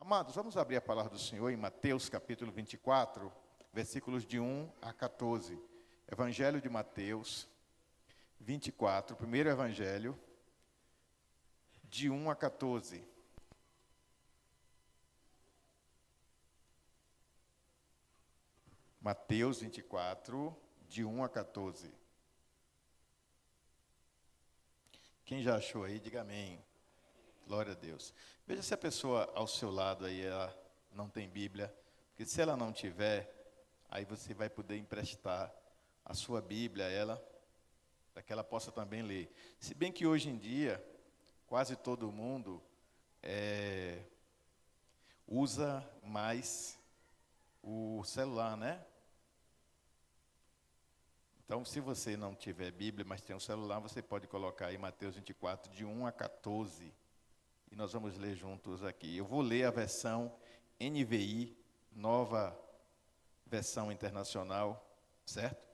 Amados, vamos abrir a palavra do Senhor em Mateus capítulo 24, versículos de 1 a 14. Evangelho de Mateus 24, primeiro evangelho, de 1 a 14. Mateus 24, de 1 a 14. Quem já achou aí, diga amém. Glória a Deus. Veja se a pessoa ao seu lado aí, ela não tem Bíblia. Porque se ela não tiver, aí você vai poder emprestar a sua Bíblia a ela, para que ela possa também ler. Se bem que hoje em dia, quase todo mundo usa mais o celular, né? Então, se você não tiver Bíblia, mas tem um celular, você pode colocar aí Mateus 24, de 1 a 14. E nós vamos ler juntos aqui. Eu vou ler a versão NVI, nova versão internacional, certo?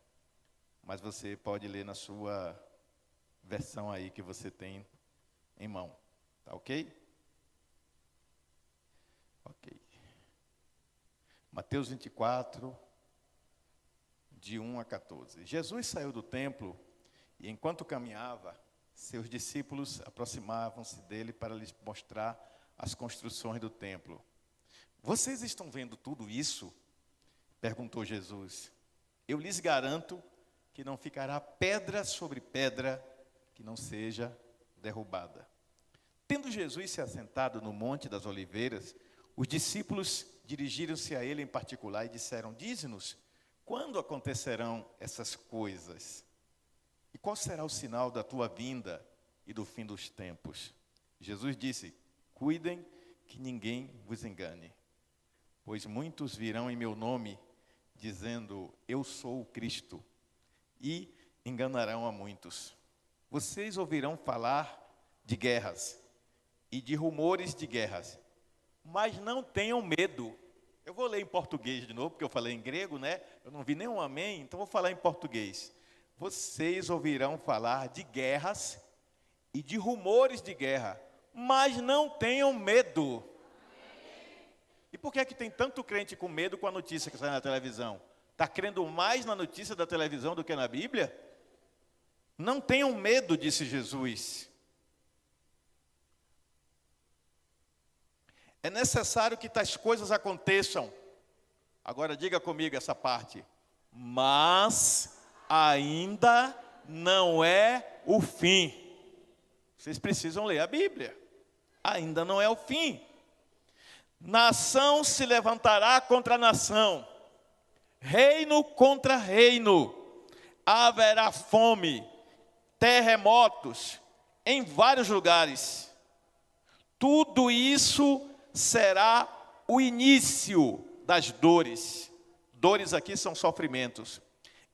Mas você pode ler na sua versão aí que você tem em mão. Tá ok? Ok. Mateus 24, de 1 a 14. Jesus saiu do templo e, enquanto caminhava, seus discípulos aproximavam-se dele para lhes mostrar as construções do templo. Vocês estão vendo tudo isso? Perguntou Jesus. Eu lhes garanto que não ficará pedra sobre pedra que não seja derrubada. Tendo Jesus se assentado no Monte das Oliveiras, os discípulos dirigiram-se a ele em particular e disseram: Dize-nos, quando acontecerão essas coisas? E qual será o sinal da tua vinda e do fim dos tempos? Jesus disse: Cuidem que ninguém vos engane, pois muitos virão em meu nome, dizendo: Eu sou o Cristo, e enganarão a muitos. Vocês ouvirão falar de guerras e de rumores de guerras, mas não tenham medo. Eu vou ler em português de novo, porque eu falei em grego, né? Eu não vi nenhum amém, então vou falar em português. Vocês ouvirão falar de guerras e de rumores de guerra, mas não tenham medo. E por que é que tem tanto crente com medo com a notícia que sai na televisão? Está crendo mais na notícia da televisão do que na Bíblia? Não tenham medo, disse Jesus. É necessário que tais coisas aconteçam. Agora diga comigo essa parte. Mas ainda não é o fim. Vocês precisam ler a Bíblia. Ainda não é o fim. Nação se levantará contra nação, reino contra reino. Haverá fome, terremotos em vários lugares. Tudo isso será o início das dores. Dores aqui são sofrimentos.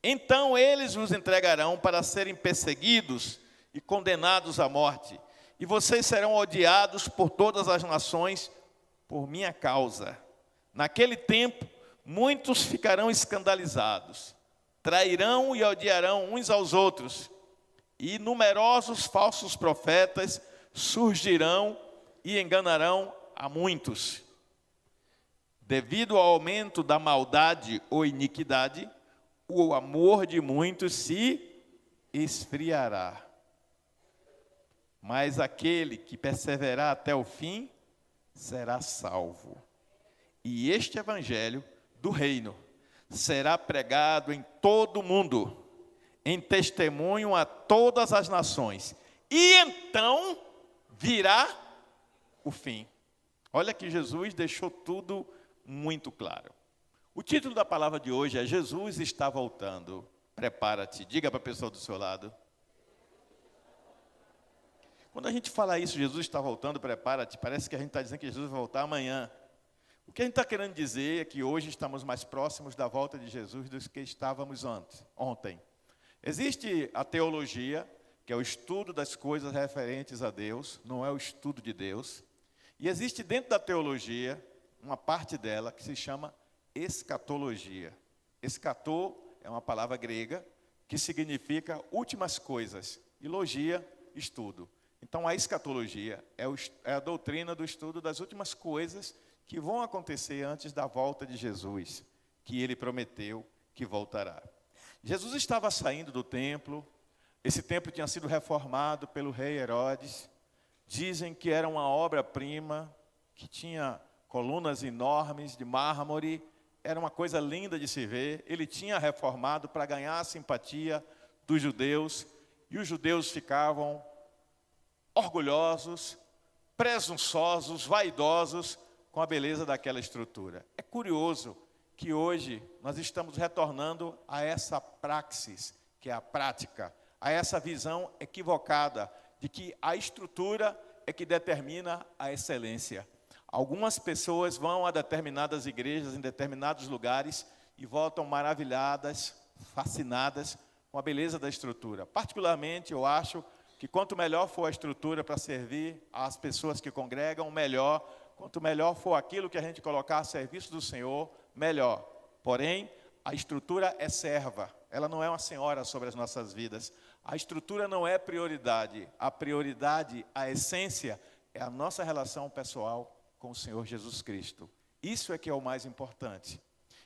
Então eles vos entregarão para serem perseguidos e condenados à morte. E vocês serão odiados por todas as nações por minha causa. Naquele tempo, muitos ficarão escandalizados, trairão e odiarão uns aos outros. E numerosos falsos profetas surgirão e enganarão a muitos. Devido ao aumento da maldade ou iniquidade, o amor de muitos se esfriará. Mas aquele que perseverar até o fim será salvo. E este evangelho do reino será pregado em todo o mundo, em testemunho a todas as nações. E então virá o fim. Olha que Jesus deixou tudo muito claro. O título da palavra de hoje é Jesus está voltando. Prepara-te. Diga para a pessoa do seu lado. Quando a gente fala isso, Jesus está voltando, prepara-te, parece que a gente está dizendo que Jesus vai voltar amanhã. O que a gente está querendo dizer é que hoje estamos mais próximos da volta de Jesus do que estávamos ontem. Existe a teologia, que é o estudo das coisas referentes a Deus, não é o estudo de Deus. E existe dentro da teologia uma parte dela que se chama escatologia. Escatô é uma palavra grega que significa últimas coisas. E logia, estudo. Então a escatologia é a doutrina do estudo das últimas coisas que vão acontecer antes da volta de Jesus, que ele prometeu que voltará. Jesus estava saindo do templo, esse templo tinha sido reformado pelo rei Herodes. Dizem que era uma obra-prima, que tinha colunas enormes de mármore, era uma coisa linda de se ver. Ele tinha reformado para ganhar a simpatia dos judeus, e os judeus ficavam orgulhosos, presunçosos, vaidosos com a beleza daquela estrutura. É curioso que hoje nós estamos retornando a essa praxis, que é a prática, a essa visão equivocada de que a estrutura é que determina a excelência. Algumas pessoas vão a determinadas igrejas, em determinados lugares, e voltam maravilhadas, fascinadas com a beleza da estrutura. Particularmente, eu acho que quanto melhor for a estrutura para servir às pessoas que congregam, melhor. Quanto melhor for aquilo que a gente colocar a serviço do Senhor, melhor. Porém, a estrutura é serva, ela não é uma senhora sobre as nossas vidas. A estrutura não é prioridade. A prioridade, a essência, é a nossa relação pessoal com o Senhor Jesus Cristo. Isso é que é o mais importante.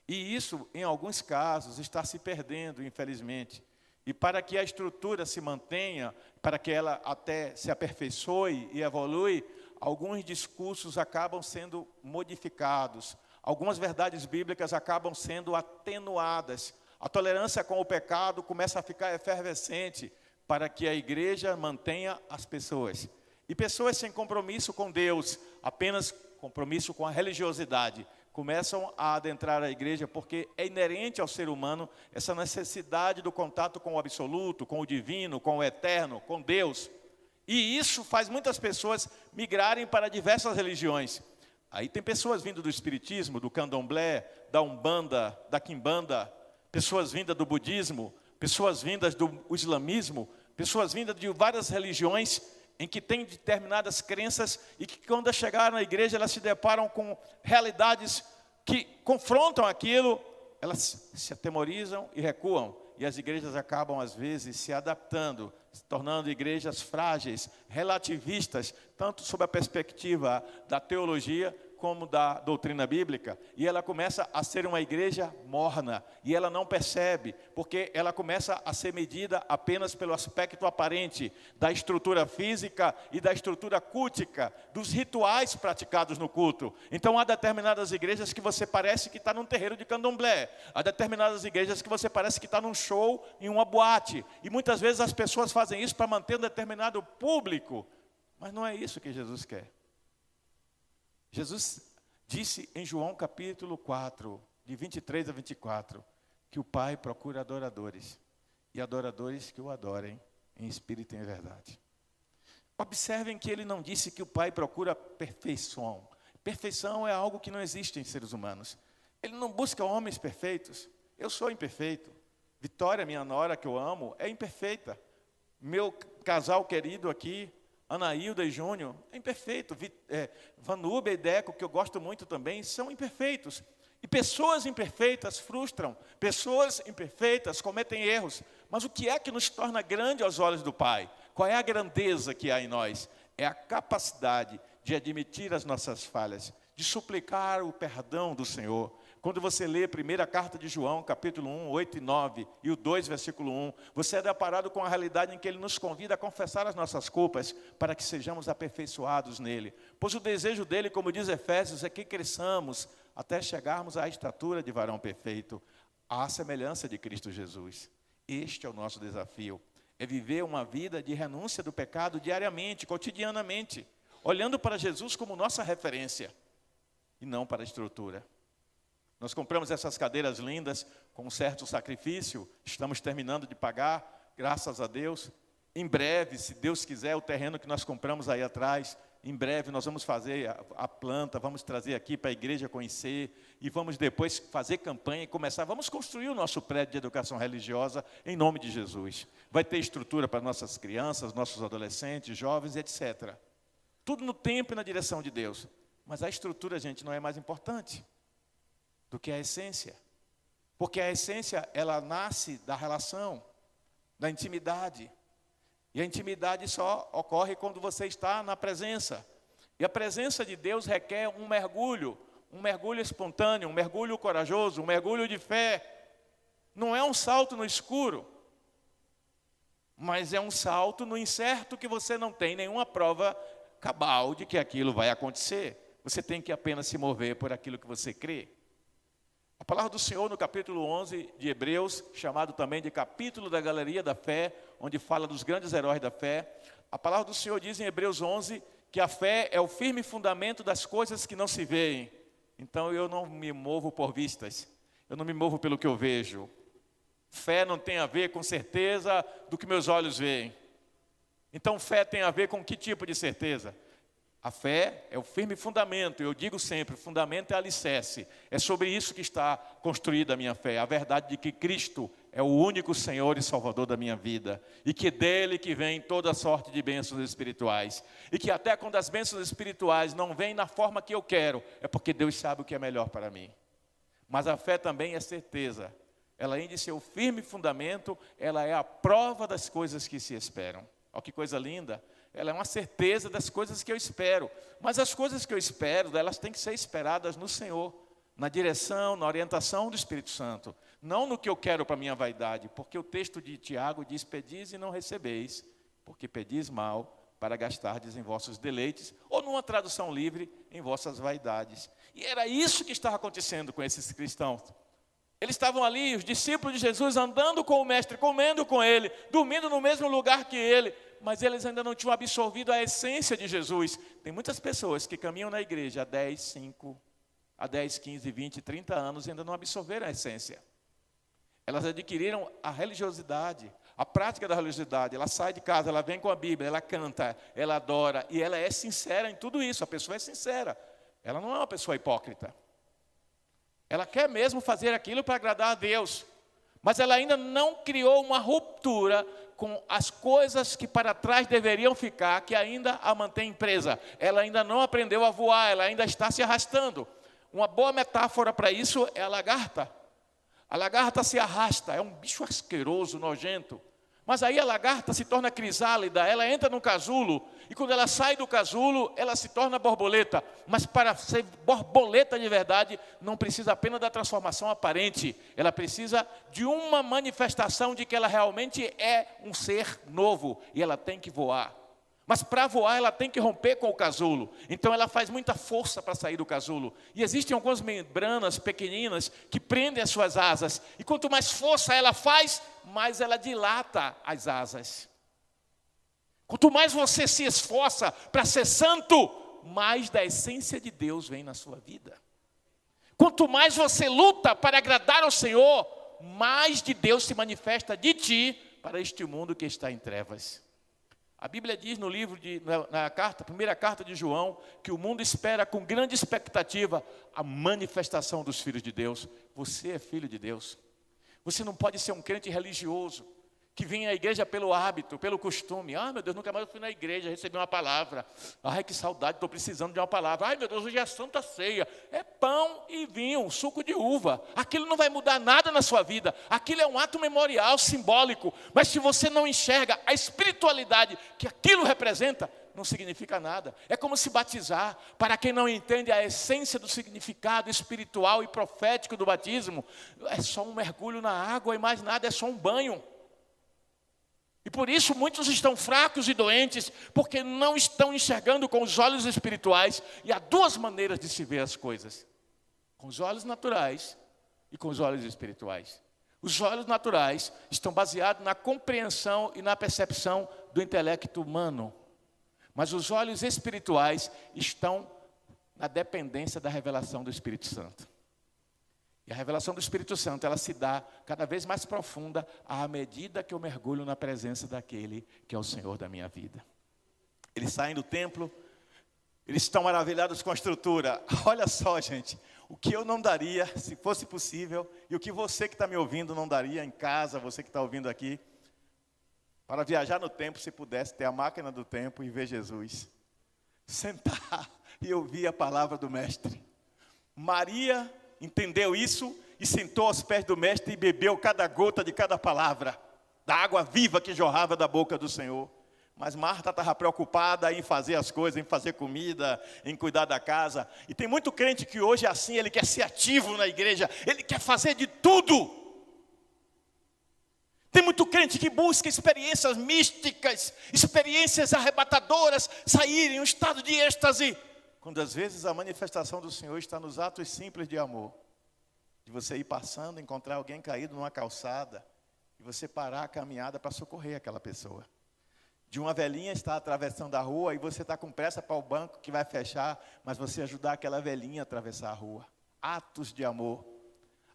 E isso, em alguns casos, está se perdendo, infelizmente. E para que a estrutura se mantenha, para que ela até se aperfeiçoe e evolui, alguns discursos acabam sendo modificados. Algumas verdades bíblicas acabam sendo atenuadas. A tolerância com o pecado começa a ficar efervescente para que a igreja mantenha as pessoas. E pessoas sem compromisso com Deus, apenas compromisso com a religiosidade, começam a adentrar a igreja porque é inerente ao ser humano essa necessidade do contato com o absoluto, com o divino, com o eterno, com Deus. E isso faz muitas pessoas migrarem para diversas religiões. Aí tem pessoas vindo do espiritismo, do candomblé, da umbanda, da quimbanda, pessoas vindas do budismo, pessoas vindas do islamismo, pessoas vindas de várias religiões em que têm determinadas crenças e que quando chegaram na igreja elas se deparam com realidades que confrontam aquilo, elas se atemorizam e recuam. E as igrejas acabam, às vezes, se adaptando, se tornando igrejas frágeis, relativistas, tanto sob a perspectiva da teologia como da doutrina bíblica, e ela começa a ser uma igreja morna, e ela não percebe, porque ela começa a ser medida apenas pelo aspecto aparente da estrutura física e da estrutura cultica, dos rituais praticados no culto. Então há determinadas igrejas que você parece que está num terreiro de candomblé, há determinadas igrejas que você parece que está num show, em uma boate, e muitas vezes as pessoas fazem isso para manter um determinado público, mas não é isso que Jesus quer. Jesus disse em João capítulo 4, de 23 a 24, que o Pai procura adoradores, e adoradores que o adorem em espírito e em verdade. Observem que ele não disse que o Pai procura perfeição. Perfeição é algo que não existe em seres humanos. Ele não busca homens perfeitos. Eu sou imperfeito. Vitória, minha nora, que eu amo, é imperfeita. Meu casal querido aqui, Anaílda e Júnior, é imperfeito. Vanúbia e Deco, que eu gosto muito também, são imperfeitos. E pessoas imperfeitas frustram. Pessoas imperfeitas cometem erros. Mas o que é que nos torna grande aos olhos do Pai? Qual é a grandeza que há em nós? É a capacidade de admitir as nossas falhas, de suplicar o perdão do Senhor. Quando você lê a primeira carta de João, capítulo 1, 8 e 9, e o 2, versículo 1, você é deparado com a realidade em que ele nos convida a confessar as nossas culpas, para que sejamos aperfeiçoados nele. Pois o desejo dele, como diz Efésios, é que cresçamos até chegarmos à estatura de varão perfeito, à semelhança de Cristo Jesus. Este é o nosso desafio, é viver uma vida de renúncia do pecado diariamente, cotidianamente, olhando para Jesus como nossa referência, e não para a estrutura. Nós compramos essas cadeiras lindas com um certo sacrifício, estamos terminando de pagar, graças a Deus. Em breve, se Deus quiser, o terreno que nós compramos aí atrás, em breve nós vamos fazer a planta, vamos trazer aqui para a igreja conhecer, e vamos depois fazer campanha e começar, vamos construir o nosso prédio de educação religiosa em nome de Jesus. Vai ter estrutura para nossas crianças, nossos adolescentes, jovens, etc. Tudo no tempo e na direção de Deus. Mas a estrutura, gente, não é mais importante do que a essência. Porque a essência, ela nasce da relação, da intimidade. E a intimidade só ocorre quando você está na presença. E a presença de Deus requer um mergulho, um mergulho espontâneo, um mergulho corajoso, um mergulho de fé. Não é um salto no escuro, mas é um salto no incerto que você não tem nenhuma prova cabal de que aquilo vai acontecer. Você tem que apenas se mover por aquilo que você crê. A palavra do Senhor no capítulo 11 de Hebreus, chamado também de capítulo da galeria da fé, onde fala dos grandes heróis da fé. A palavra do Senhor diz em Hebreus 11 que a fé é o firme fundamento das coisas que não se veem. Então eu não me movo por vistas, eu não me movo pelo que eu vejo. Fé não tem a ver com certeza do que meus olhos veem. Então fé tem a ver com que tipo de certeza? A fé é o firme fundamento, eu digo sempre, o fundamento é alicerce. É sobre isso que está construída a minha fé, a verdade de que Cristo é o único Senhor e Salvador da minha vida. E que dele que vem toda sorte de bênçãos espirituais. E que até quando as bênçãos espirituais não vêm na forma que eu quero, é porque Deus sabe o que é melhor para mim. Mas a fé também é certeza. Ela, além de ser o firme fundamento, ela é a prova das coisas que se esperam. Olha que coisa linda. Ela é uma certeza das coisas que eu espero. Mas as coisas que eu espero, elas têm que ser esperadas no Senhor, na direção, na orientação do Espírito Santo. Não no que eu quero para a minha vaidade, porque o texto de Tiago diz: pedis e não recebeis, porque pedis mal para gastardes em vossos deleites, ou numa tradução livre, em vossas vaidades. E era isso que estava acontecendo com esses cristãos. Eles estavam ali, os discípulos de Jesus, andando com o Mestre, comendo com Ele, dormindo no mesmo lugar que Ele, mas eles ainda não tinham absorvido a essência de Jesus. Tem muitas pessoas que caminham na igreja há 10, 15, 20, 30 anos e ainda não absorveram a essência. Elas adquiriram a religiosidade, a prática da religiosidade. Ela sai de casa, ela vem com a Bíblia, ela canta, ela adora, e ela é sincera em tudo isso. A pessoa é sincera, ela não é uma pessoa hipócrita. Ela quer mesmo fazer aquilo para agradar a Deus, mas ela ainda não criou uma ruptura com as coisas que para trás deveriam ficar, que ainda a mantém presa. Ela ainda não aprendeu a voar, ela ainda está se arrastando. Uma boa metáfora para isso é a lagarta. A lagarta se arrasta, é um bicho asqueroso, nojento. Mas aí a lagarta se torna crisálida, ela entra no casulo, e quando ela sai do casulo, ela se torna borboleta. Mas para ser borboleta de verdade, não precisa apenas da transformação aparente, ela precisa de uma manifestação de que ela realmente é um ser novo, e ela tem que voar. Mas para voar, ela tem que romper com o casulo. Então ela faz muita força para sair do casulo. E existem algumas membranas pequeninas que prendem as suas asas. E quanto mais força ela faz, mais ela dilata as asas. Quanto mais você se esforça para ser santo, mais da essência de Deus vem na sua vida. Quanto mais você luta para agradar ao Senhor, mais de Deus se manifesta de ti para este mundo que está em trevas. A Bíblia diz no livro, primeira carta de João, que o mundo espera com grande expectativa a manifestação dos filhos de Deus. Você é filho de Deus. Você não pode ser um crente religioso, que vem à igreja pelo hábito, pelo costume. Ah, meu Deus, nunca mais eu fui na igreja, recebi uma palavra. Ai, que saudade, estou precisando de uma palavra. Ai, meu Deus, hoje é a Santa Ceia. É pão e vinho, suco de uva. Aquilo não vai mudar nada na sua vida. Aquilo é um ato memorial, simbólico. Mas se você não enxerga a espiritualidade que aquilo representa, não significa nada. É como se batizar. Para quem não entende a essência do significado espiritual e profético do batismo, é só um mergulho na água e mais nada, é só um banho. E por isso muitos estão fracos e doentes, porque não estão enxergando com os olhos espirituais. E há duas maneiras de se ver as coisas: com os olhos naturais e com os olhos espirituais. Os olhos naturais estão baseados na compreensão e na percepção do intelecto humano. Mas os olhos espirituais estão na dependência da revelação do Espírito Santo. E a revelação do Espírito Santo, ela se dá cada vez mais profunda à medida que eu mergulho na presença daquele que é o Senhor da minha vida. Eles saem do templo, eles estão maravilhados com a estrutura. Olha só, gente, o que eu não daria, se fosse possível, e o que você que está me ouvindo não daria em casa, você que está ouvindo aqui, para viajar no tempo, se pudesse ter a máquina do tempo e ver Jesus. Sentar e ouvir a palavra do Mestre. Maria entendeu isso e sentou aos pés do Mestre e bebeu cada gota de cada palavra, da água viva que jorrava da boca do Senhor. Mas Marta estava preocupada em fazer as coisas, em fazer comida, em cuidar da casa. E tem muito crente que hoje é assim, ele quer ser ativo na igreja, ele quer fazer de tudo. Tem muito crente que busca experiências místicas, experiências arrebatadoras, sair em um estado de êxtase. Quando às vezes a manifestação do Senhor está nos atos simples de amor. De você ir passando, encontrar alguém caído numa calçada, e você parar a caminhada para socorrer aquela pessoa. De uma velhinha estar atravessando a rua e você está com pressa para o banco que vai fechar, mas você ajudar aquela velhinha a atravessar a rua. Atos de amor.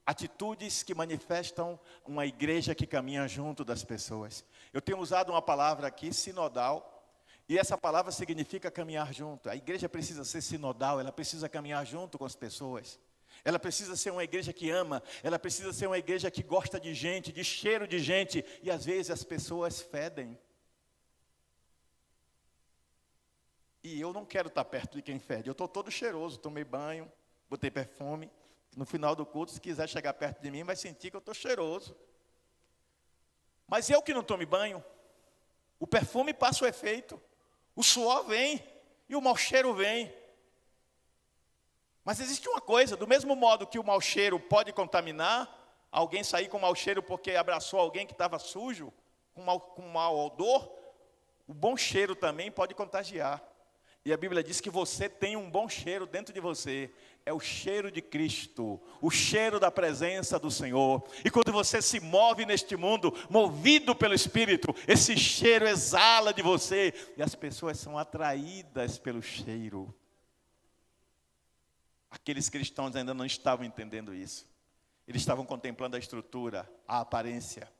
Atitudes que manifestam uma igreja que caminha junto das pessoas. Eu tenho usado uma palavra aqui, sinodal, e essa palavra significa caminhar junto. A igreja precisa ser sinodal, ela precisa caminhar junto com as pessoas. Ela precisa ser uma igreja que ama, ela precisa ser uma igreja que gosta de gente, de cheiro de gente, e às vezes as pessoas fedem. E eu não quero estar perto de quem fede. Eu estou todo cheiroso, tomei banho, botei perfume. No final do culto, se quiser chegar perto de mim, vai sentir que eu estou cheiroso. Mas eu que não tomo banho, o perfume passa o efeito, o suor vem e o mau cheiro vem. Mas existe uma coisa, do mesmo modo que o mau cheiro pode contaminar, alguém sair com mau cheiro porque abraçou alguém que estava sujo, com mau odor, o bom cheiro também pode contagiar. E a Bíblia diz que você tem um bom cheiro dentro de você. É o cheiro de Cristo, o cheiro da presença do Senhor. E quando você se move neste mundo, movido pelo Espírito, esse cheiro exala de você. E as pessoas são atraídas pelo cheiro. Aqueles cristãos ainda não estavam entendendo isso. Eles estavam contemplando a estrutura, a aparência.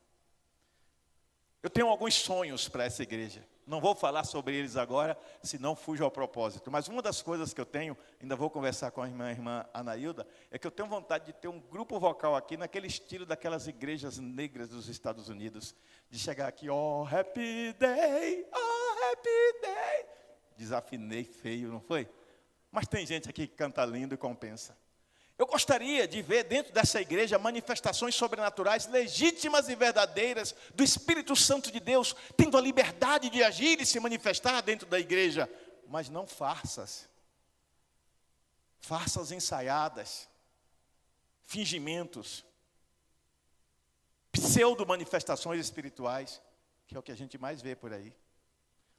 Eu tenho alguns sonhos para essa igreja. Não vou falar sobre eles agora, senão fujo ao propósito. Mas uma das coisas que eu tenho, ainda vou conversar com a irmã Anailda, é que eu tenho vontade de ter um grupo vocal aqui, naquele estilo daquelas igrejas negras dos Estados Unidos. De chegar aqui, oh, happy day, oh, happy day. Desafinei feio, não foi? Mas tem gente aqui que canta lindo e compensa. Eu gostaria de ver dentro dessa igreja manifestações sobrenaturais, legítimas e verdadeiras, do Espírito Santo de Deus, tendo a liberdade de agir e se manifestar dentro da igreja, mas não farsas. Farsas ensaiadas, fingimentos, pseudo-manifestações espirituais, que é o que a gente mais vê por aí.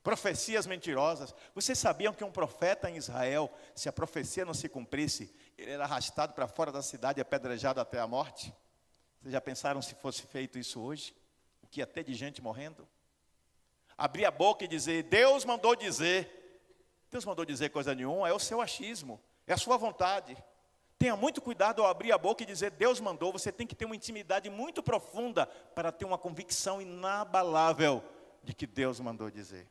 Profecias mentirosas. Vocês sabiam que um profeta em Israel, se a profecia não se cumprisse, ele era arrastado para fora da cidade e apedrejado até a morte? Vocês já pensaram se fosse feito isso hoje? O que ia ter de gente morrendo? Abrir a boca e dizer, Deus mandou dizer. Deus mandou dizer coisa nenhuma, é o seu achismo, é a sua vontade. Tenha muito cuidado ao abrir a boca e dizer, Deus mandou. Você tem que ter uma intimidade muito profunda para ter uma convicção inabalável de que Deus mandou dizer.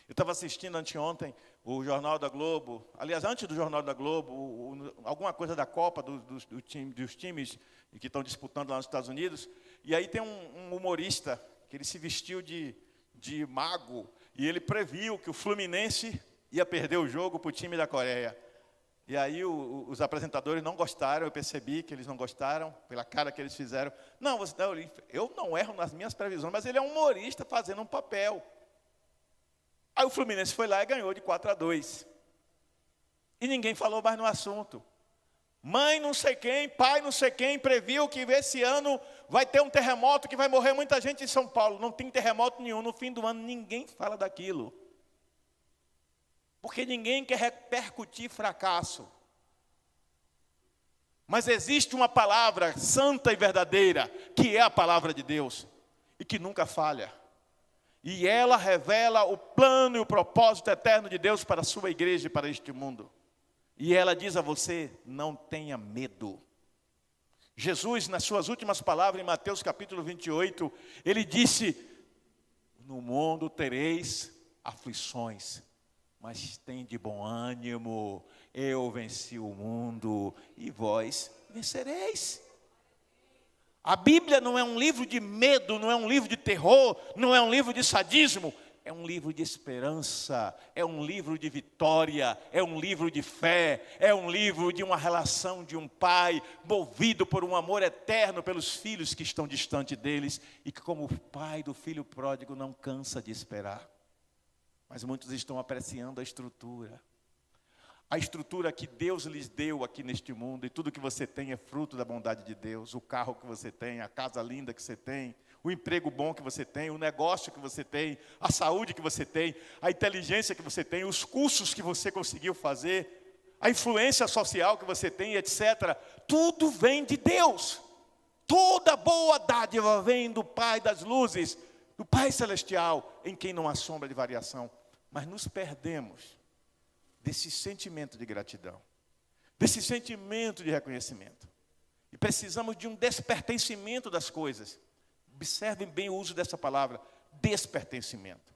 Eu estava assistindo anteontem o Jornal da Globo, aliás, antes do Jornal da Globo, alguma coisa da Copa dos times que estão disputando lá nos Estados Unidos, e aí tem um humorista que ele se vestiu de mago, e ele previu que o Fluminense ia perder o jogo para o time da Coreia. E aí os apresentadores não gostaram, eu percebi que eles não gostaram, pela cara que eles fizeram. Não, eu não erro nas minhas previsões, mas ele é um humorista fazendo um papel. Aí o Fluminense foi lá e ganhou de 4-2. E ninguém falou mais no assunto. Mãe não sei quem, pai não sei quem, previu que esse ano vai ter um terremoto que vai morrer muita gente em São Paulo. Não tem terremoto nenhum, no fim do ano ninguém fala daquilo. Porque ninguém quer repercutir fracasso. Mas existe uma palavra santa e verdadeira, que é a palavra de Deus, e que nunca falha. E ela revela o plano e o propósito eterno de Deus para a sua igreja e para este mundo. E ela diz a você, não tenha medo. Jesus, nas suas últimas palavras, em Mateus capítulo 28, ele disse, no mundo tereis aflições, mas tem de bom ânimo, eu venci o mundo e vós vencereis. A Bíblia não é um livro de medo, não é um livro de terror, não é um livro de sadismo. É um livro de esperança, é um livro de vitória, é um livro de fé, é um livro de uma relação de um pai movido por um amor eterno pelos filhos que estão distante deles e que, como o pai do filho pródigo, não cansa de esperar. Mas muitos estão apreciando a estrutura. A estrutura que Deus lhes deu aqui neste mundo, e tudo que você tem é fruto da bondade de Deus. O carro que você tem, a casa linda que você tem, o emprego bom que você tem, o negócio que você tem, a saúde que você tem, a inteligência que você tem, os cursos que você conseguiu fazer, a influência social que você tem, etc. Tudo vem de Deus. Toda boa dádiva vem do Pai das luzes, do Pai celestial, em quem não há sombra de variação. Mas nos perdemos desse sentimento de gratidão, desse sentimento de reconhecimento. E precisamos de um despertencimento das coisas. Observem bem o uso dessa palavra, despertencimento.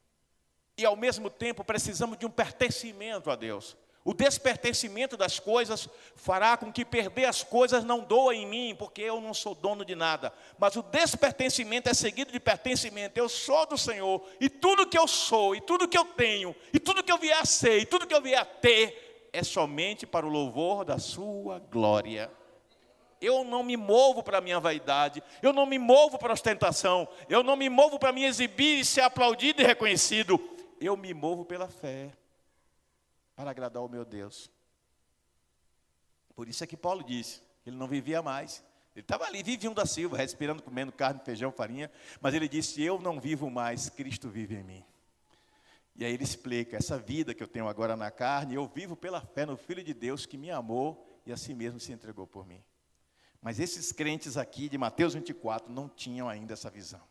E ao mesmo tempo precisamos de um pertencimento a Deus. O despertencimento das coisas fará com que perder as coisas não doa em mim, porque eu não sou dono de nada. Mas o despertencimento é seguido de pertencimento. Eu sou do Senhor, e tudo que eu sou, e tudo que eu tenho, e tudo que eu vier a ser, e tudo que eu vier a ter, é somente para o louvor da sua glória. Eu não me movo para a minha vaidade, eu não me movo para a ostentação, eu não me movo para me exibir e ser aplaudido e reconhecido. Eu me movo pela fé, para agradar o meu Deus. Por isso é que Paulo disse, ele não vivia mais. Ele estava ali, vivinho da Silva, respirando, comendo carne, feijão, farinha. Mas ele disse, eu não vivo mais, Cristo vive em mim. E aí ele explica, essa vida que eu tenho agora na carne, eu vivo pela fé no Filho de Deus que me amou e assim mesmo se entregou por mim. Mas esses crentes aqui de Mateus 24 não tinham ainda essa visão.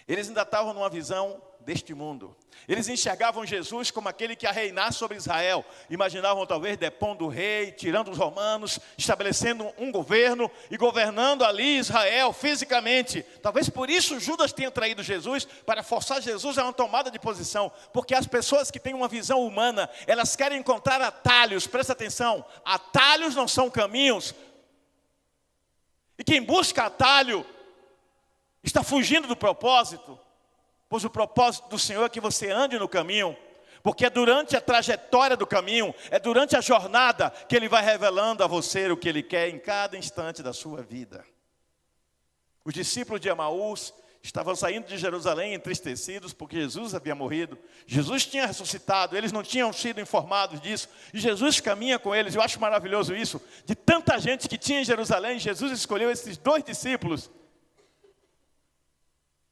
Eles ainda estavam numa visão deste mundo. Eles enxergavam Jesus como aquele que ia reinar sobre Israel. Imaginavam talvez depondo o rei, tirando os romanos, estabelecendo um governo e governando ali Israel fisicamente. Talvez por isso Judas tenha traído Jesus, para forçar Jesus a uma tomada de posição. Porque as pessoas que têm uma visão humana, elas querem encontrar atalhos. Presta atenção, atalhos não são caminhos. E quem busca atalho está fugindo do propósito, pois o propósito do Senhor é que você ande no caminho, porque é durante a trajetória do caminho, é durante a jornada que Ele vai revelando a você o que Ele quer em cada instante da sua vida. Os discípulos de Emaús estavam saindo de Jerusalém entristecidos porque Jesus havia morrido. Jesus tinha ressuscitado, eles não tinham sido informados disso. E Jesus caminha com eles. Eu acho maravilhoso isso. De tanta gente que tinha em Jerusalém, Jesus escolheu esses 2 discípulos.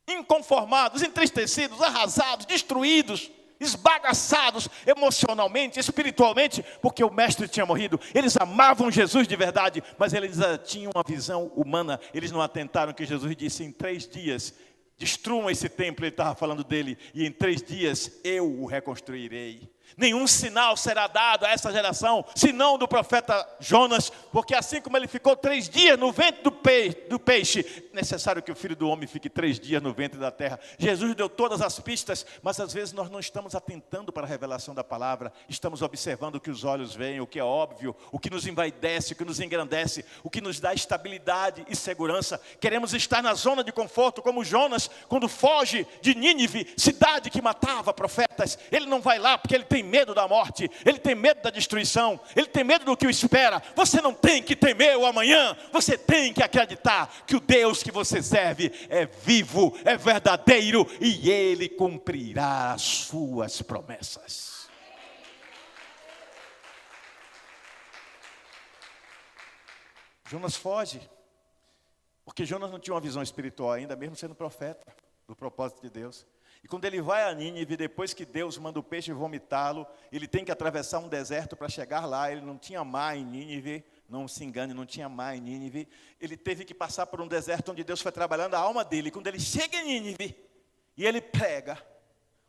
Inconformados, entristecidos, arrasados, destruídos, esbagaçados emocionalmente, espiritualmente, porque o mestre tinha morrido. Eles amavam Jesus de verdade, mas eles tinham uma visão humana. Eles não atentaram que Jesus disse, em 3 dias, destruam esse templo, ele estava falando dele, e em 3 dias eu o reconstruirei. Nenhum sinal será dado a essa geração, senão do profeta Jonas, porque assim como ele ficou 3 dias no ventre do peixe, é necessário que o Filho do Homem fique 3 dias no ventre da terra. Jesus deu todas as pistas, mas às vezes nós não estamos atentando para a revelação da palavra, estamos observando o que os olhos veem, o que é óbvio, o que nos envaidece, o que nos engrandece, o que nos dá estabilidade e segurança. Queremos estar na zona de conforto, como Jonas, quando foge de Nínive, cidade que matava profetas. Ele não vai lá porque ele tem medo da morte, ele tem medo da destruição, ele tem medo do que o espera. Você não tem que temer o amanhã, você tem que acreditar que o Deus que você serve é vivo, é verdadeiro e Ele cumprirá as suas promessas. Jonas foge, porque Jonas não tinha uma visão espiritual ainda, mesmo sendo profeta do propósito de Deus. E quando ele vai a Nínive, depois que Deus manda o peixe vomitá-lo, ele tem que atravessar um deserto para chegar lá. Ele não tinha mar em Nínive, não se engane, não tinha mar em Nínive. Ele teve que passar por um deserto onde Deus foi trabalhando a alma dele. E quando ele chega em Nínive e ele prega,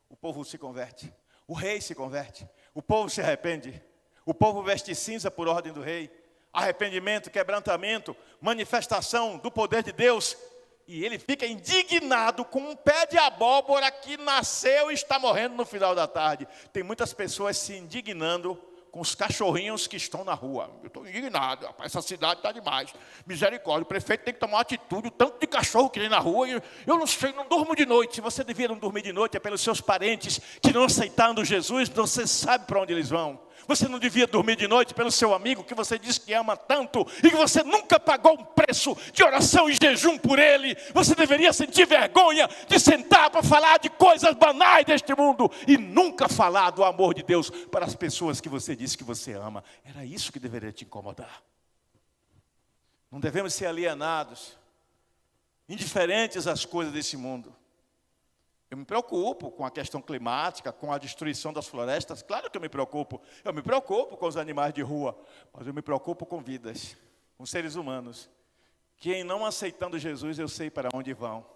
o povo se converte, o rei se converte, o povo se arrepende, o povo veste cinza por ordem do rei. Arrependimento, quebrantamento, manifestação do poder de Deus. E ele fica indignado com um pé de abóbora que nasceu e está morrendo no final da tarde. Tem muitas pessoas se indignando com os cachorrinhos que estão na rua. Eu estou indignado, rapaz, essa cidade está demais. Misericórdia, o prefeito tem que tomar uma atitude, o tanto de cachorro que tem na rua. Eu não sei, não durmo de noite. Se você devia não dormir de noite, é pelos seus parentes que não aceitaram Jesus, você sabe para onde eles vão. Você não devia dormir de noite pelo seu amigo que você diz que ama tanto e que você nunca pagou um preço de oração e jejum por ele. Você deveria sentir vergonha de sentar para falar de coisas banais deste mundo e nunca falar do amor de Deus para as pessoas que você diz que você ama. Era isso que deveria te incomodar. Não devemos ser alienados, indiferentes às coisas desse mundo. Eu me preocupo com a questão climática, com a destruição das florestas. Claro que eu me preocupo. Eu me preocupo com os animais de rua, mas eu me preocupo com vidas, com seres humanos, que em não aceitando Jesus eu sei para onde vão.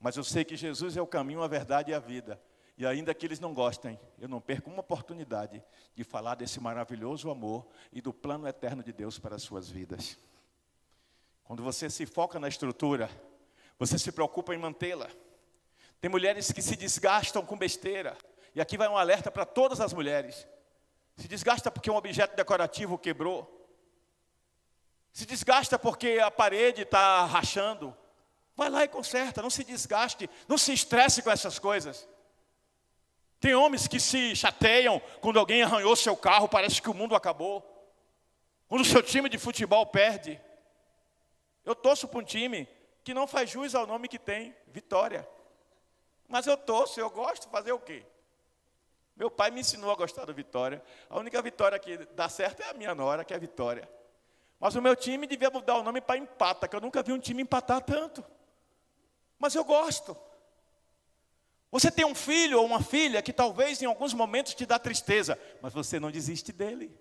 Mas eu sei que Jesus é o caminho, a verdade e a vida. E ainda que eles não gostem, eu não perco uma oportunidade de falar desse maravilhoso amor e do plano eterno de Deus para as suas vidas. Quando você se foca na estrutura, você se preocupa em mantê-la. Tem mulheres que se desgastam com besteira. E aqui vai um alerta para todas as mulheres. Se desgasta porque um objeto decorativo quebrou. Se desgasta porque a parede está rachando. Vai lá e conserta, não se desgaste, não se estresse com essas coisas. Tem homens que se chateiam quando alguém arranhou seu carro, parece que o mundo acabou. Quando o seu time de futebol perde. Eu torço para um time que não faz jus ao nome que tem, Vitória. Mas eu torço, eu gosto, fazer o quê? Meu pai me ensinou a gostar do Vitória. A única vitória que dá certo é a minha nora, que é a Vitória. Mas o meu time devia mudar o nome para Empata, que eu nunca vi um time empatar tanto. Mas eu gosto. Você tem um filho ou uma filha que talvez em alguns momentos te dá tristeza, mas você não desiste dele.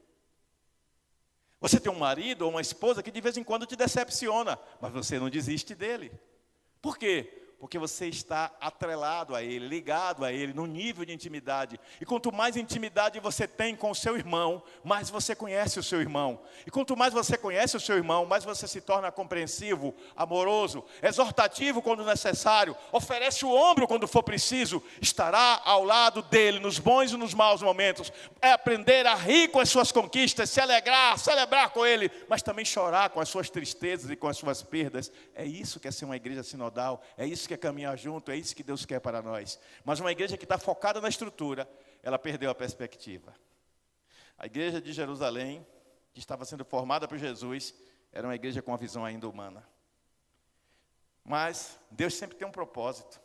Você tem um marido ou uma esposa que de vez em quando te decepciona, mas você não desiste dele. Por quê? Porque você está atrelado a ele, ligado a ele, num nível de intimidade. E quanto mais intimidade você tem com o seu irmão, mais você conhece o seu irmão. E quanto mais você conhece o seu irmão, mais você se torna compreensivo, amoroso, exortativo quando necessário, oferece o ombro quando for preciso, estará ao lado dele nos bons e nos maus momentos. É aprender a rir com as suas conquistas, se alegrar, celebrar com ele, mas também chorar com as suas tristezas e com as suas perdas. É isso que é ser uma igreja sinodal, é isso que é caminhar junto, é isso que Deus quer para nós. Mas uma igreja que está focada na estrutura, ela perdeu a perspectiva. A igreja de Jerusalém, que estava sendo formada por Jesus, era uma igreja com uma visão ainda humana. Mas Deus sempre tem um propósito.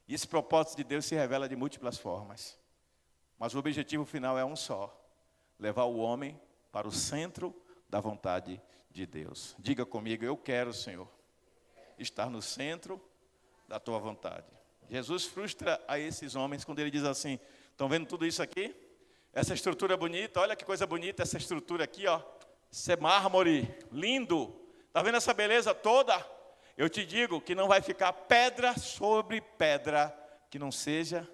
E esse propósito de Deus se revela de múltiplas formas. Mas o objetivo final é um só: levar o homem para o centro da vontade de Deus. Diga comigo: eu quero, Senhor, estar no centro da tua vontade. Jesus frustra a esses homens quando ele diz assim: estão vendo tudo isso aqui? Essa estrutura bonita, olha que coisa bonita essa estrutura aqui, ó. Isso é mármore, lindo. Está vendo essa beleza toda? Eu te digo que não vai ficar pedra sobre pedra que não seja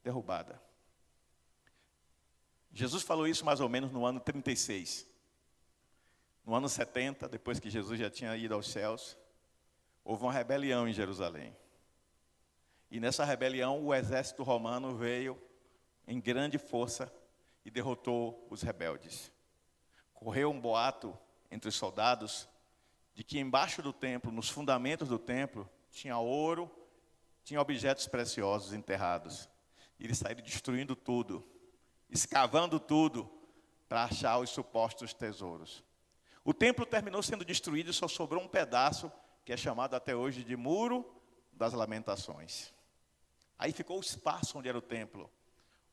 derrubada. Jesus falou isso mais ou menos no ano 36. No ano 70, depois que Jesus já tinha ido aos céus, houve uma rebelião em Jerusalém. E nessa rebelião o exército romano veio em grande força e derrotou os rebeldes. Correu um boato entre os soldados de que embaixo do templo, nos fundamentos do templo, tinha ouro, tinha objetos preciosos enterrados. E eles saíram destruindo tudo, escavando tudo para achar os supostos tesouros. O templo terminou sendo destruído e só sobrou um pedaço que é chamado até hoje de Muro das Lamentações. Aí ficou o espaço onde era o templo,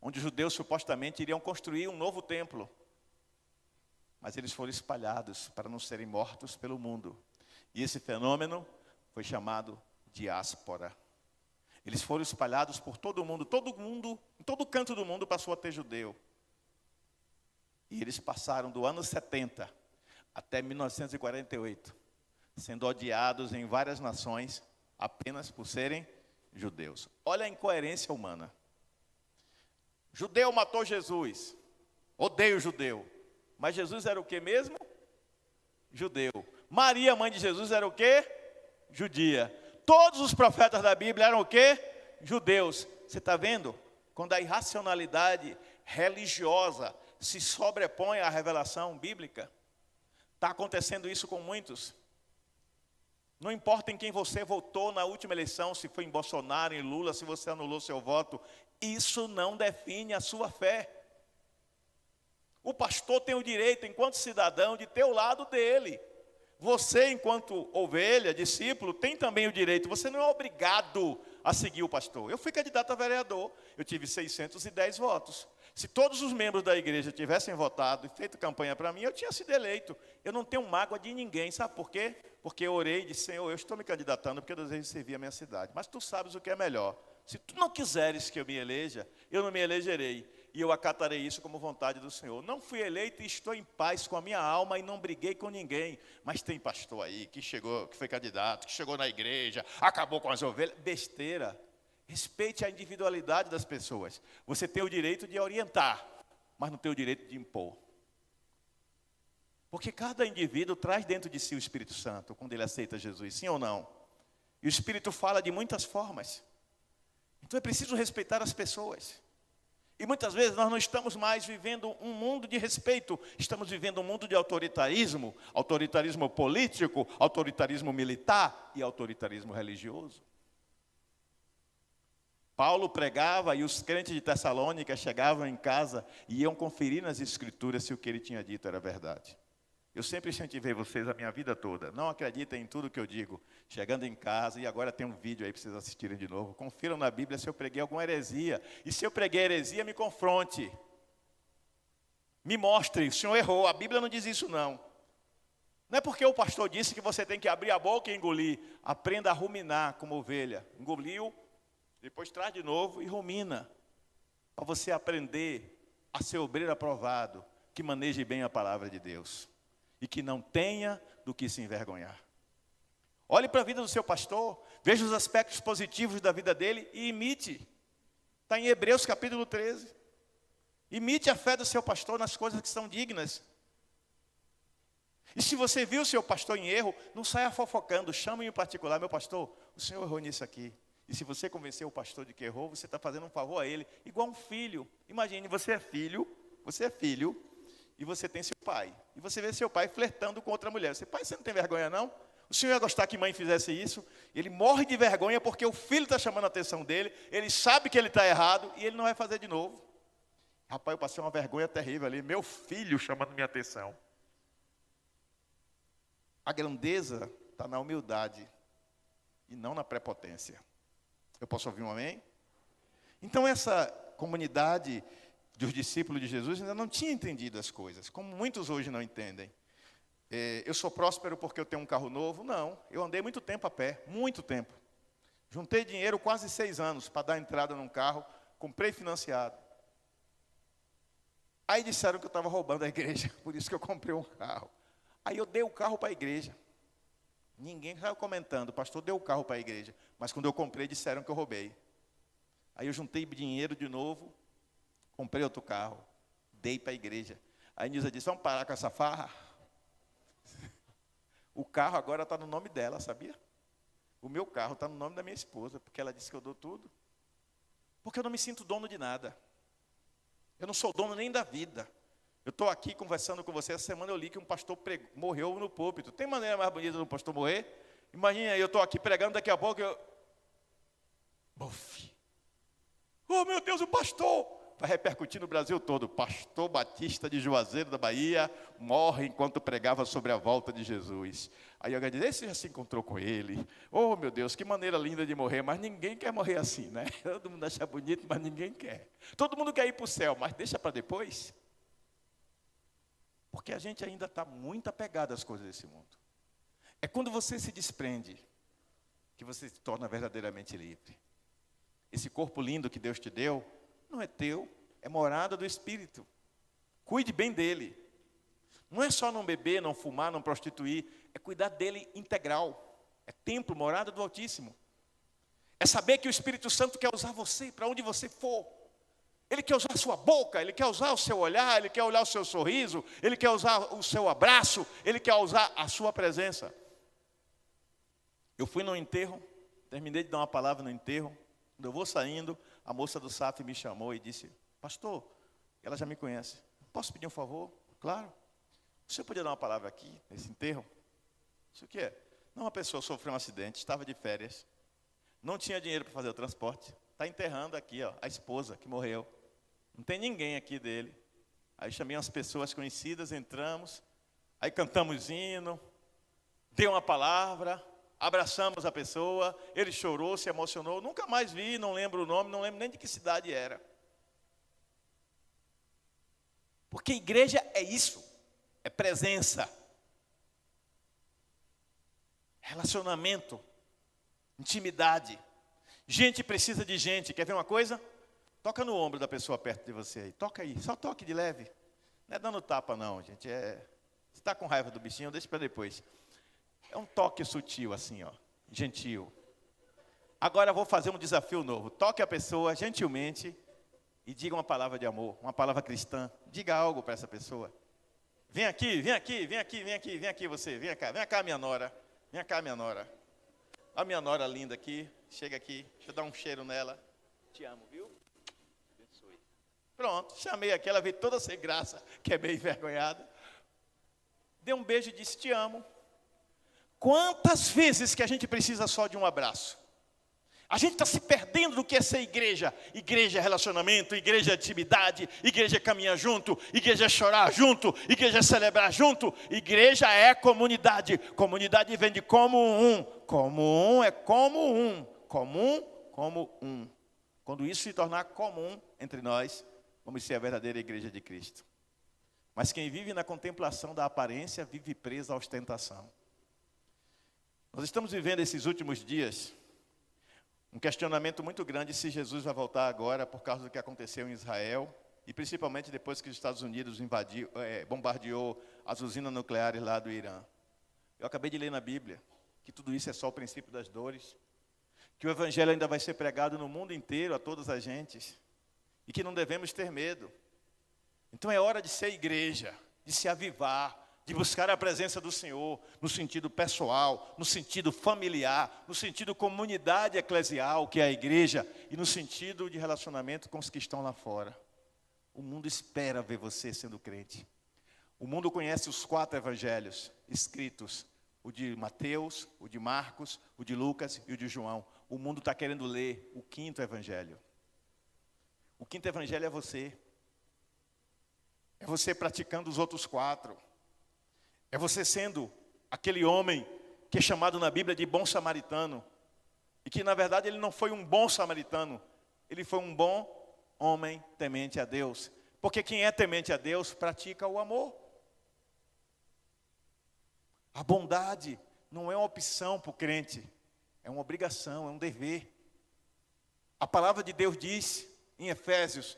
onde os judeus supostamente iriam construir um novo templo. Mas eles foram espalhados para não serem mortos pelo mundo. E esse fenômeno foi chamado diáspora. Eles foram espalhados por todo mundo, em todo canto do mundo passou a ter judeu. E eles passaram do ano 70 até 1948, sendo odiados em várias nações apenas por serem judeus. Olha a incoerência humana. Judeu matou Jesus. Odeio judeu. Mas Jesus era o que mesmo? Judeu. Maria, mãe de Jesus, era o que? Judia. Todos os profetas da Bíblia eram o que? Judeus. Você está vendo? Quando a irracionalidade religiosa se sobrepõe à revelação bíblica. Está acontecendo isso com muitos. Não importa em quem você votou na última eleição, se foi em Bolsonaro, em Lula, se você anulou seu voto, isso não define a sua fé. O pastor tem o direito, enquanto cidadão, de ter o lado dele. Você, enquanto ovelha, discípulo, tem também o direito. Você não é obrigado a seguir o pastor. Eu fui candidato a vereador, eu tive 610 votos. Se todos os membros da igreja tivessem votado e feito campanha para mim, eu tinha sido eleito. Eu não tenho mágoa de ninguém, sabe por quê? Porque eu orei e disse, Senhor, eu estou me candidatando porque eu desejo servir a minha cidade. Mas tu sabes o que é melhor. Se tu não quiseres que eu me eleja, eu não me elegerei. E eu acatarei isso como vontade do Senhor. Não fui eleito e estou em paz com a minha alma e não briguei com ninguém. Mas tem pastor aí que chegou, que foi candidato, que chegou na igreja, acabou com as ovelhas. Besteira. Respeite a individualidade das pessoas. Você tem o direito de orientar, mas não tem o direito de impor. Porque cada indivíduo traz dentro de si o Espírito Santo, quando ele aceita Jesus, sim ou não? E o Espírito fala de muitas formas. Então é preciso respeitar as pessoas. E muitas vezes nós não estamos mais vivendo um mundo de respeito, estamos vivendo um mundo de autoritarismo, autoritarismo político, autoritarismo militar e autoritarismo religioso. Paulo pregava e os crentes de Tessalônica chegavam em casa e iam conferir nas escrituras se o que ele tinha dito era verdade. Eu sempre incentivei vocês a minha vida toda. Não acreditem em tudo que eu digo. Chegando em casa, e agora tem um vídeo aí para vocês assistirem de novo. Confiram na Bíblia se eu preguei alguma heresia. E se eu preguei heresia, me confronte. Me mostre, o senhor errou. A Bíblia não diz isso não. Não é porque o pastor disse que você tem que abrir a boca e engolir. Aprenda a ruminar como ovelha. Engoliu, depois traz de novo e rumina. Para você aprender a ser obreiro aprovado, que maneje bem a palavra de Deus. E que não tenha do que se envergonhar. Olhe para a vida do seu pastor, veja os aspectos positivos da vida dele e imite. Está em Hebreus capítulo 13. Imite a fé do seu pastor nas coisas que são dignas. E se você viu o seu pastor em erro, não saia fofocando, chame em particular, meu pastor, o senhor errou nisso aqui. E se você convencer o pastor de que errou, você está fazendo um favor a ele, igual um filho. Imagine, você é filho, e você tem seu pai. E você vê seu pai flertando com outra mulher. Você, pai, você não tem vergonha não? O senhor ia gostar que mãe fizesse isso? Ele morre de vergonha porque o filho está chamando a atenção dele, ele sabe que ele está errado e ele não vai fazer de novo. Rapaz, eu passei uma vergonha terrível ali, meu filho chamando minha atenção. A grandeza está na humildade e não na prepotência. Eu posso ouvir um amém? Então essa comunidade dos discípulos de Jesus ainda não tinha entendido as coisas, como muitos hoje não entendem. Eu sou próspero porque eu tenho um carro novo? Não, eu andei muito tempo a pé, muito tempo. Juntei dinheiro quase 6 anos para dar entrada num carro, comprei financiado. Aí disseram que eu estava roubando a igreja, por isso que eu comprei um carro. Aí eu dei o carro para a igreja. Ninguém estava comentando, o pastor deu o carro para a igreja, mas quando eu comprei disseram que eu roubei. Aí eu juntei dinheiro de novo, comprei outro carro, dei para a igreja. Aí a Nilza disse, vamos parar com essa farra? O carro agora está no nome dela, sabia? O meu carro está no nome da minha esposa, porque ela disse que eu dou tudo. Porque eu não me sinto dono de nada. Eu não sou dono nem da vida. Eu estou aqui conversando com você, essa semana eu li que um pastor morreu no púlpito. Tem maneira mais bonita de um pastor morrer? Imagina, eu estou aqui pregando, daqui a pouco eu... Buf! Oh, meu Deus, o pastor! Vai repercutir no Brasil todo. Pastor Batista de Juazeiro da Bahia morre enquanto pregava sobre a volta de Jesus. Aí alguém diz, esse já se encontrou com ele. Oh, meu Deus, que maneira linda de morrer. Mas ninguém quer morrer assim, né? Todo mundo acha bonito, mas ninguém quer. Todo mundo quer ir para o céu, mas deixa para depois. Porque a gente ainda está muito apegado às coisas desse mundo. É quando você se desprende que você se torna verdadeiramente livre. Esse corpo lindo que Deus te deu, não é teu, é morada do Espírito. Cuide bem dele. Não é só não beber, não fumar, não prostituir, é cuidar dele integral. É templo, morada do Altíssimo. É saber que o Espírito Santo quer usar você para onde você for. Ele quer usar a sua boca, ele quer usar o seu olhar, ele quer olhar o seu sorriso, ele quer usar o seu abraço, ele quer usar a sua presença. Eu fui no enterro, terminei de dar uma palavra no enterro. Quando eu vou saindo, a moça do SAF me chamou e disse, pastor, ela já me conhece, posso pedir um favor? Claro. O senhor podia dar uma palavra aqui, nesse enterro? Isso o que é? Não, uma pessoa sofreu um acidente, estava de férias, não tinha dinheiro para fazer o transporte, está enterrando aqui, ó, a esposa que morreu. Não tem ninguém aqui dele. Aí chamei umas pessoas conhecidas, entramos, aí cantamos hino, deu uma palavra, abraçamos a pessoa, ele chorou, se emocionou, nunca mais vi, não lembro o nome, não lembro nem de que cidade era. Porque igreja é isso, é presença, relacionamento, intimidade. Gente precisa de gente, quer ver uma coisa? Toca no ombro da pessoa perto de você aí, toca aí, só toque de leve. Não é dando tapa não, gente, você está com raiva do bichinho, deixa para depois. É um toque sutil assim, ó, gentil. Agora eu vou fazer um desafio novo, toque a pessoa gentilmente e diga uma palavra de amor, uma palavra cristã. Diga algo para essa pessoa. Vem aqui, vem aqui, vem aqui, vem aqui, vem aqui você, vem cá minha nora. Vem cá minha nora. A minha nora linda aqui, chega aqui, deixa eu dar um cheiro nela. Te amo, viu? Abençoe. Pronto, chamei aqui, ela veio toda sem graça, que é meio envergonhada. Dei um beijo e disse, te amo. Quantas vezes que a gente precisa só de um abraço? A gente está se perdendo do que é ser igreja. Igreja é relacionamento, igreja é intimidade, igreja é caminhar junto, igreja é chorar junto, igreja é celebrar junto. Igreja é comunidade. Comunidade vem de como um. Como um é como um. Comum como um. Quando isso se tornar comum entre nós, vamos ser a verdadeira igreja de Cristo. Mas quem vive na contemplação da aparência, vive preso à ostentação. Nós estamos vivendo esses últimos dias um questionamento muito grande se Jesus vai voltar agora por causa do que aconteceu em Israel e principalmente depois que os Estados Unidos bombardeou as usinas nucleares lá do Irã. Eu acabei de ler na Bíblia que tudo isso é só o princípio das dores, que o Evangelho ainda vai ser pregado no mundo inteiro a todas as gentes e que não devemos ter medo. Então é hora de ser igreja, de se avivar, de buscar a presença do Senhor no sentido pessoal, no sentido familiar, no sentido comunidade eclesial, que é a igreja, e no sentido de relacionamento com os que estão lá fora. O mundo espera ver você sendo crente. O mundo conhece os 4 evangelhos escritos, o de Mateus, o de Marcos, o de Lucas e o de João. O mundo está querendo ler o 5º evangelho. O 5º evangelho é você. É você praticando os outros 4. É você sendo aquele homem que é chamado na Bíblia de bom samaritano. E que na verdade ele não foi um bom samaritano. Ele foi um bom homem temente a Deus. Porque quem é temente a Deus pratica o amor. A bondade não é uma opção para o crente. É uma obrigação, é um dever. A palavra de Deus diz em Efésios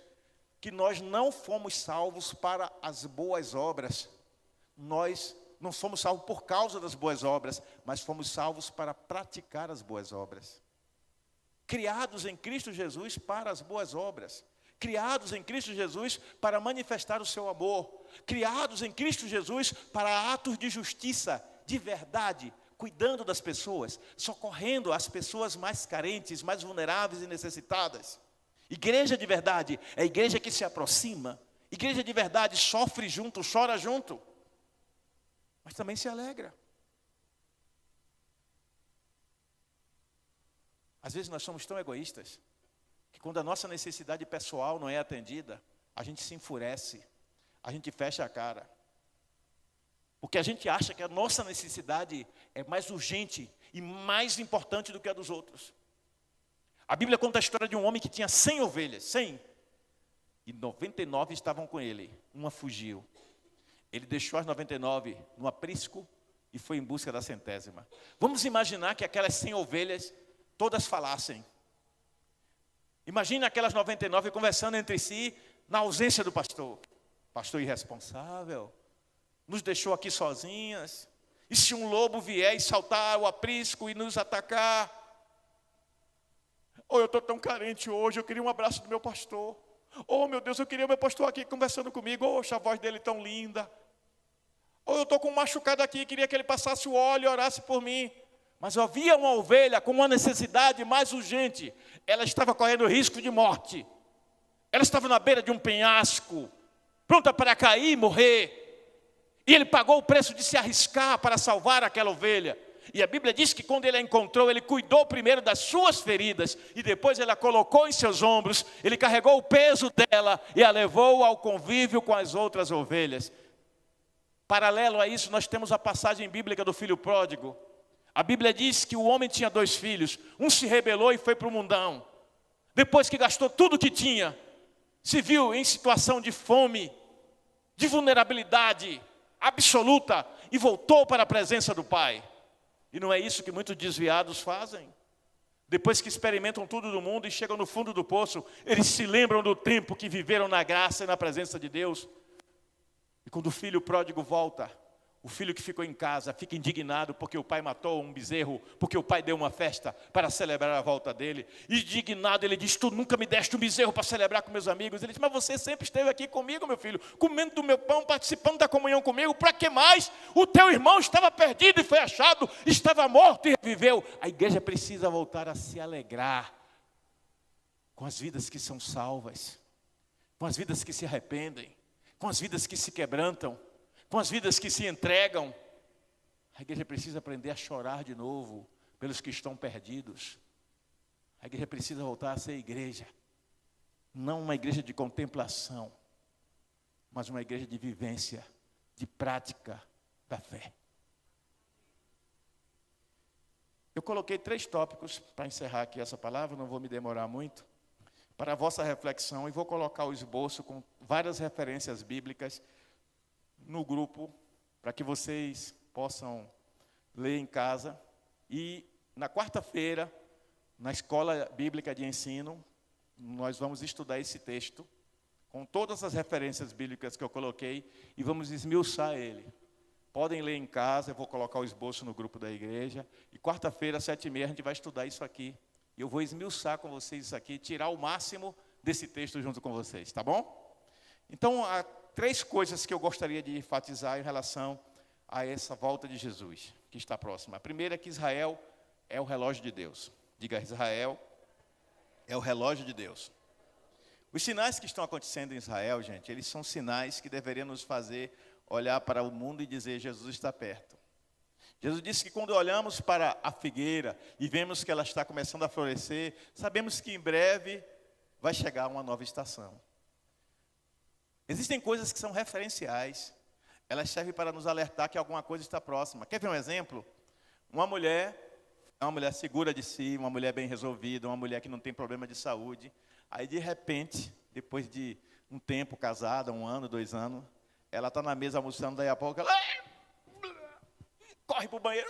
que nós não fomos salvos para as boas obras. Nós não fomos salvos por causa das boas obras, mas fomos salvos para praticar as boas obras. Criados em Cristo Jesus para as boas obras. Criados em Cristo Jesus para manifestar o seu amor. Criados em Cristo Jesus para atos de justiça, de verdade, cuidando das pessoas, socorrendo as pessoas mais carentes, mais vulneráveis e necessitadas. Igreja de verdade é a igreja que se aproxima. Igreja de verdade sofre junto, chora junto, mas também se alegra. Às vezes nós somos tão egoístas que quando a nossa necessidade pessoal não é atendida, a gente se enfurece, a gente fecha a cara. Porque a gente acha que a nossa necessidade é mais urgente e mais importante do que a dos outros. A Bíblia conta a história de um homem que tinha 100 ovelhas, 100. E 99 estavam com ele, uma fugiu. Ele deixou as 99 no aprisco e foi em busca da 100ª. Vamos imaginar que aquelas 100 ovelhas todas falassem. Imagina aquelas 99 conversando entre si na ausência do pastor. Pastor irresponsável, nos deixou aqui sozinhas. E se um lobo vier e saltar o aprisco e nos atacar? Oh, eu estou tão carente hoje, eu queria um abraço do meu pastor. Oh, meu Deus, eu queria o meu pastor aqui conversando comigo. Oh, a voz dele tão linda. Oh, eu estou com um machucado aqui, queria que ele passasse o óleo e orasse por mim. Mas havia uma ovelha com uma necessidade mais urgente. Ela estava correndo risco de morte. Ela estava na beira de um penhasco, pronta para cair e morrer. E ele pagou o preço de se arriscar para salvar aquela ovelha. E a Bíblia diz que quando ele a encontrou, ele cuidou primeiro das suas feridas e depois ele a colocou em seus ombros, ele carregou o peso dela e a levou ao convívio com as outras ovelhas. Paralelo a isso, nós temos a passagem bíblica do filho pródigo. A Bíblia diz que o homem tinha 2 filhos, um se rebelou e foi para o mundão. Depois que gastou tudo que tinha, se viu em situação de fome, de vulnerabilidade absoluta e voltou para a presença do Pai. E não é isso que muitos desviados fazem? Depois que experimentam tudo do mundo e chegam no fundo do poço, eles se lembram do tempo que viveram na graça e na presença de Deus. E quando o filho pródigo volta, o filho que ficou em casa fica indignado porque o pai matou um bezerro, porque o pai deu uma festa para celebrar a volta dele. Indignado, ele diz: tu nunca me deste um bezerro para celebrar com meus amigos. Ele diz: mas você sempre esteve aqui comigo, meu filho, comendo do meu pão, participando da comunhão comigo. Para que mais? O teu irmão estava perdido e foi achado, estava morto e reviveu. A igreja precisa voltar a se alegrar com as vidas que são salvas, com as vidas que se arrependem, com as vidas que se quebrantam, com as vidas que se entregam. A igreja precisa aprender a chorar de novo pelos que estão perdidos. A igreja precisa voltar a ser igreja. Não uma igreja de contemplação, mas uma igreja de vivência, de prática da fé. Eu coloquei 3 tópicos para encerrar aqui essa palavra, não vou me demorar muito, para a vossa reflexão, e vou colocar o esboço com várias referências bíblicas no grupo, para que vocês possam ler em casa. E na quarta-feira, na escola bíblica de ensino, nós vamos estudar esse texto, com todas as referências bíblicas que eu coloquei, e vamos esmiuçar ele. Podem ler em casa, eu vou colocar o esboço no grupo da igreja, e quarta-feira, às 7h30, a gente vai estudar isso aqui. E eu vou esmiuçar com vocês isso aqui, tirar o máximo desse texto junto com vocês, tá bom? Então, há 3 coisas que eu gostaria de enfatizar em relação a essa volta de Jesus, que está próxima. A primeira é que Israel é o relógio de Deus. Diga: Israel é o relógio de Deus. Os sinais que estão acontecendo em Israel, gente, eles são sinais que deveriam nos fazer olhar para o mundo e dizer: Jesus está perto. Jesus disse que quando olhamos para a figueira e vemos que ela está começando a florescer, sabemos que em breve vai chegar uma nova estação. Existem coisas que são referenciais. Elas servem para nos alertar que alguma coisa está próxima. Quer ver um exemplo? Uma mulher é uma mulher segura de si, uma mulher bem resolvida, uma mulher que não tem problema de saúde. Aí, de repente, depois de um tempo casada, 1 ano, 2 anos, ela está na mesa almoçando, daí a pouco ela corre para o banheiro,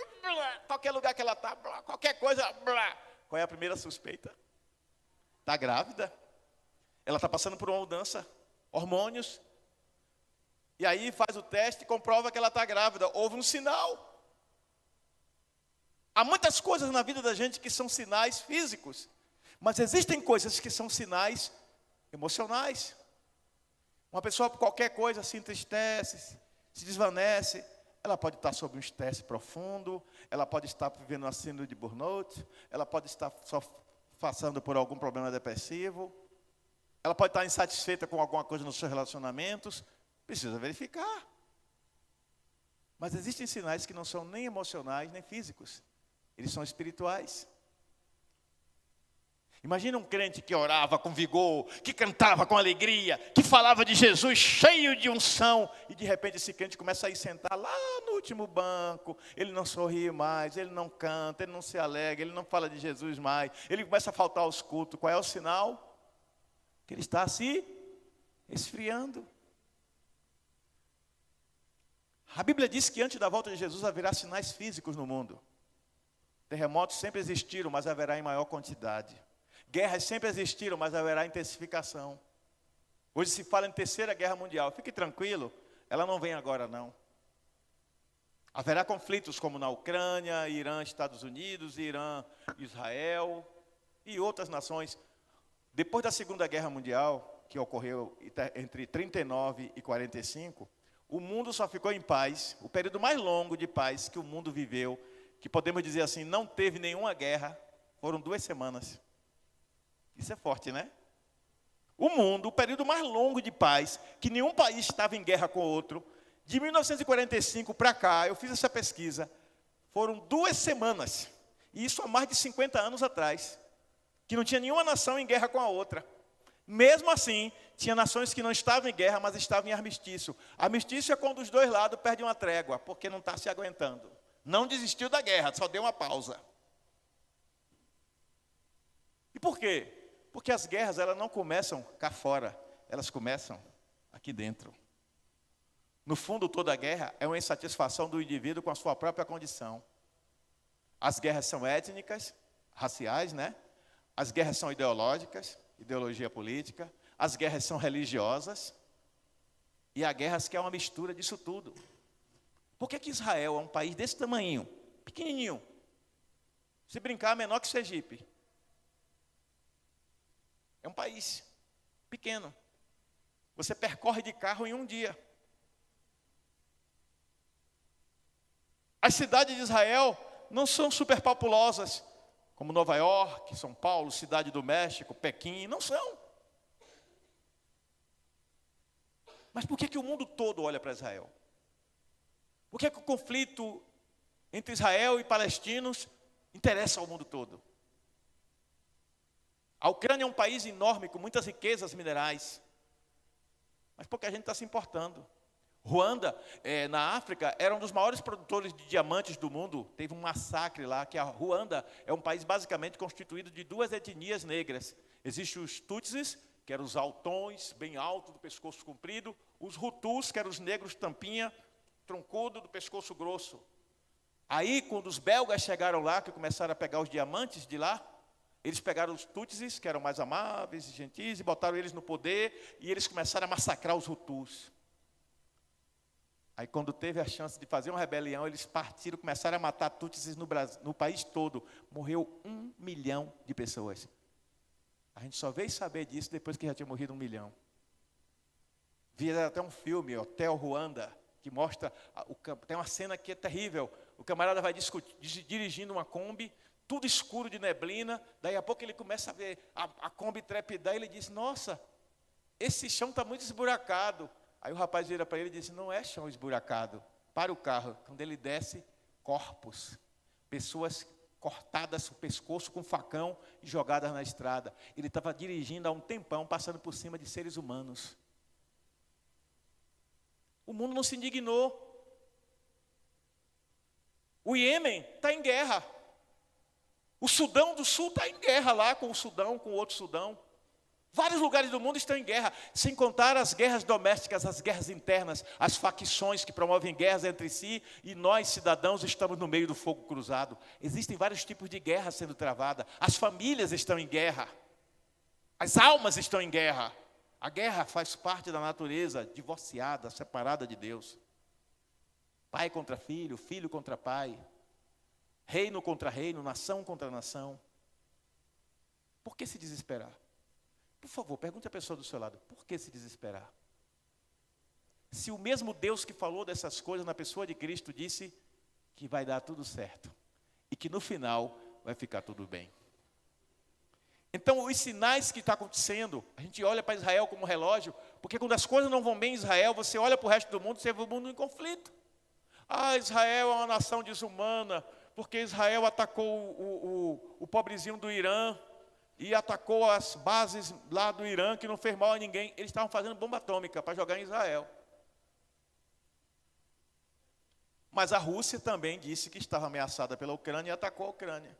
qualquer lugar que ela está, qualquer coisa. Qual é a primeira suspeita? Está grávida. Ela está passando por uma mudança, hormônios. E aí faz o teste e comprova que ela está grávida. Houve um sinal. Há muitas coisas na vida da gente que são sinais físicos, mas existem coisas que são sinais emocionais. Uma pessoa por qualquer coisa se entristece, se desvanece. Ela pode estar sob um estresse profundo, ela pode estar vivendo uma síndrome de burnout, ela pode estar só passando por algum problema depressivo, ela pode estar insatisfeita com alguma coisa nos seus relacionamentos. Precisa verificar. Mas existem sinais que não são nem emocionais, nem físicos. Eles são espirituais. Imagina um crente que orava com vigor, que cantava com alegria, que falava de Jesus cheio de unção, e de repente esse crente começa a ir sentar lá no último banco, ele não sorri mais, ele não canta, ele não se alegra, ele não fala de Jesus mais, ele começa a faltar aos cultos. Qual é o sinal? Que ele está se esfriando. A Bíblia diz que antes da volta de Jesus haverá sinais físicos no mundo. Terremotos sempre existiram, mas haverá em maior quantidade. Guerras sempre existiram, mas haverá intensificação. Hoje se fala em terceira guerra mundial. Fique tranquilo, ela não vem agora não. Haverá conflitos como na Ucrânia, Irã, Estados Unidos, Irã, Israel e outras nações. Depois da Segunda Guerra Mundial, que ocorreu entre 39 e 45, o mundo só ficou em paz. O período mais longo de paz que o mundo viveu, que podemos dizer assim, não teve nenhuma guerra, foram 2 semanas. Isso é forte, né? O mundo, o período mais longo de paz, que nenhum país estava em guerra com o outro, de 1945 para cá, eu fiz essa pesquisa, Foram 2 semanas, e isso há mais de 50 anos atrás, que não tinha nenhuma nação em guerra com a outra. Mesmo assim, tinha nações que não estavam em guerra, mas estavam em armistício. Armistício é quando os dois lados perdem uma trégua, porque não está se aguentando. Não desistiu da guerra, só deu uma pausa. E por quê? Porque as guerras, elas não começam cá fora, elas começam aqui dentro. No fundo, toda guerra é uma insatisfação do indivíduo com a sua própria condição. As guerras são étnicas, raciais, né? As guerras são ideológicas, ideologia política. As guerras são religiosas. E há guerras que é uma mistura disso tudo. Por que Israel é um país desse tamanho, pequenininho? Se brincar, menor que Sergipe. É um país pequeno. Você percorre de carro em um dia. As cidades de Israel não são superpopulosas, como Nova York, São Paulo, Cidade do México, Pequim, não são. Mas por que o mundo todo olha para Israel? Por que o conflito entre Israel e palestinos interessa ao mundo todo? A Ucrânia é um país enorme, com muitas riquezas minerais. Mas pouca gente está se importando. Ruanda, na África, era um dos maiores produtores de diamantes do mundo. Teve um massacre lá, que a Ruanda é um país basicamente constituído de 2 etnias negras. Existem os Tutsis, que eram os altões, bem alto, do pescoço comprido. Os Hutus, que eram os negros tampinha, troncudo, do pescoço grosso. Aí, quando os belgas chegaram lá, que começaram a pegar os diamantes de lá, eles pegaram os Tutsis, que eram mais amáveis e gentis, e botaram eles no poder, e eles começaram a massacrar os Hutus. Aí, quando teve a chance de fazer uma rebelião, eles partiram, começaram a matar Tutsis no país todo. Morreu 1 milhão de pessoas. A gente só veio saber disso depois que já tinha morrido 1 milhão. Vira até um filme, Hotel Ruanda, que mostra, tem uma cena que é terrível. O camarada vai dirigindo uma Kombi, tudo escuro de neblina, daí a pouco ele começa a ver a Kombi trepidar, e ele diz, nossa, esse chão está muito esburacado. Aí o rapaz vira para ele e diz, não é chão esburacado, para o carro. Quando ele desce, corpos, pessoas cortadas o pescoço com facão e jogadas na estrada. Ele estava dirigindo há um tempão, passando por cima de seres humanos. O mundo não se indignou. O Iêmen está em guerra. O Sudão do Sul está em guerra lá com o Sudão, com o outro Sudão. Vários lugares do mundo estão em guerra, sem contar as guerras domésticas, as guerras internas, as facções que promovem guerras entre si, e nós, cidadãos, estamos no meio do fogo cruzado. Existem vários tipos de guerra sendo travada. As famílias estão em guerra. As almas estão em guerra. A guerra faz parte da natureza divorciada, separada de Deus. Pai contra filho, filho contra pai. Reino contra reino, nação contra nação. Por que se desesperar? Por favor, pergunte à pessoa do seu lado, por que se desesperar? Se o mesmo Deus que falou dessas coisas na pessoa de Cristo disse que vai dar tudo certo e que no final vai ficar tudo bem. Então, os sinais que estão acontecendo, a gente olha para Israel como relógio, porque quando as coisas não vão bem em Israel, você olha para o resto do mundo, você vê o mundo em conflito. Ah, Israel é uma nação desumana, porque Israel atacou o pobrezinho do Irã, e atacou as bases lá do Irã, que não fez mal a ninguém. Eles estavam fazendo bomba atômica para jogar em Israel. Mas a Rússia também disse que estava ameaçada pela Ucrânia e atacou a Ucrânia.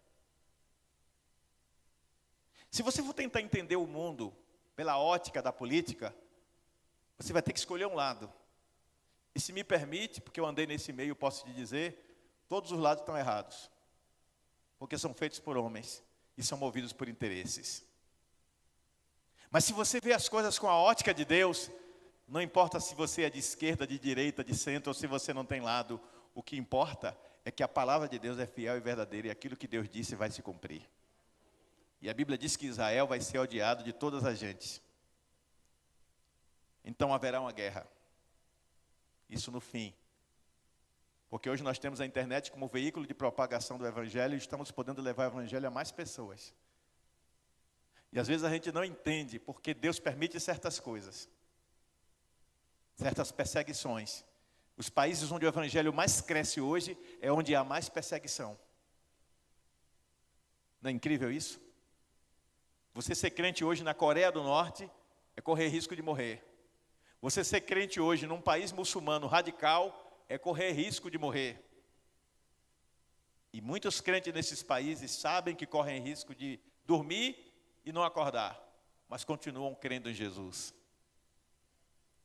Se você for tentar entender o mundo pela ótica da política, você vai ter que escolher um lado. E se me permite, porque eu andei nesse meio, posso te dizer, todos os lados estão errados. Porque são feitos por homens. E são movidos por interesses. Mas se você vê as coisas com a ótica de Deus, não importa se você é de esquerda, de direita, de centro, ou se você não tem lado, o que importa é que a palavra de Deus é fiel e verdadeira, e aquilo que Deus disse vai se cumprir. E a Bíblia diz que Israel vai ser odiado de todas as gentes. Então haverá uma guerra. Isso no fim. Porque hoje nós temos a internet como veículo de propagação do Evangelho e estamos podendo levar o Evangelho a mais pessoas. E às vezes a gente não entende porque Deus permite certas coisas, certas perseguições. Os países onde o evangelho mais cresce hoje é onde há mais perseguição. Não é incrível isso? Você ser crente hoje na Coreia do Norte é correr risco de morrer. Você ser crente hoje num país muçulmano radical é correr risco de morrer. E muitos crentes nesses países sabem que correm risco de dormir e não acordar, mas continuam crendo em Jesus.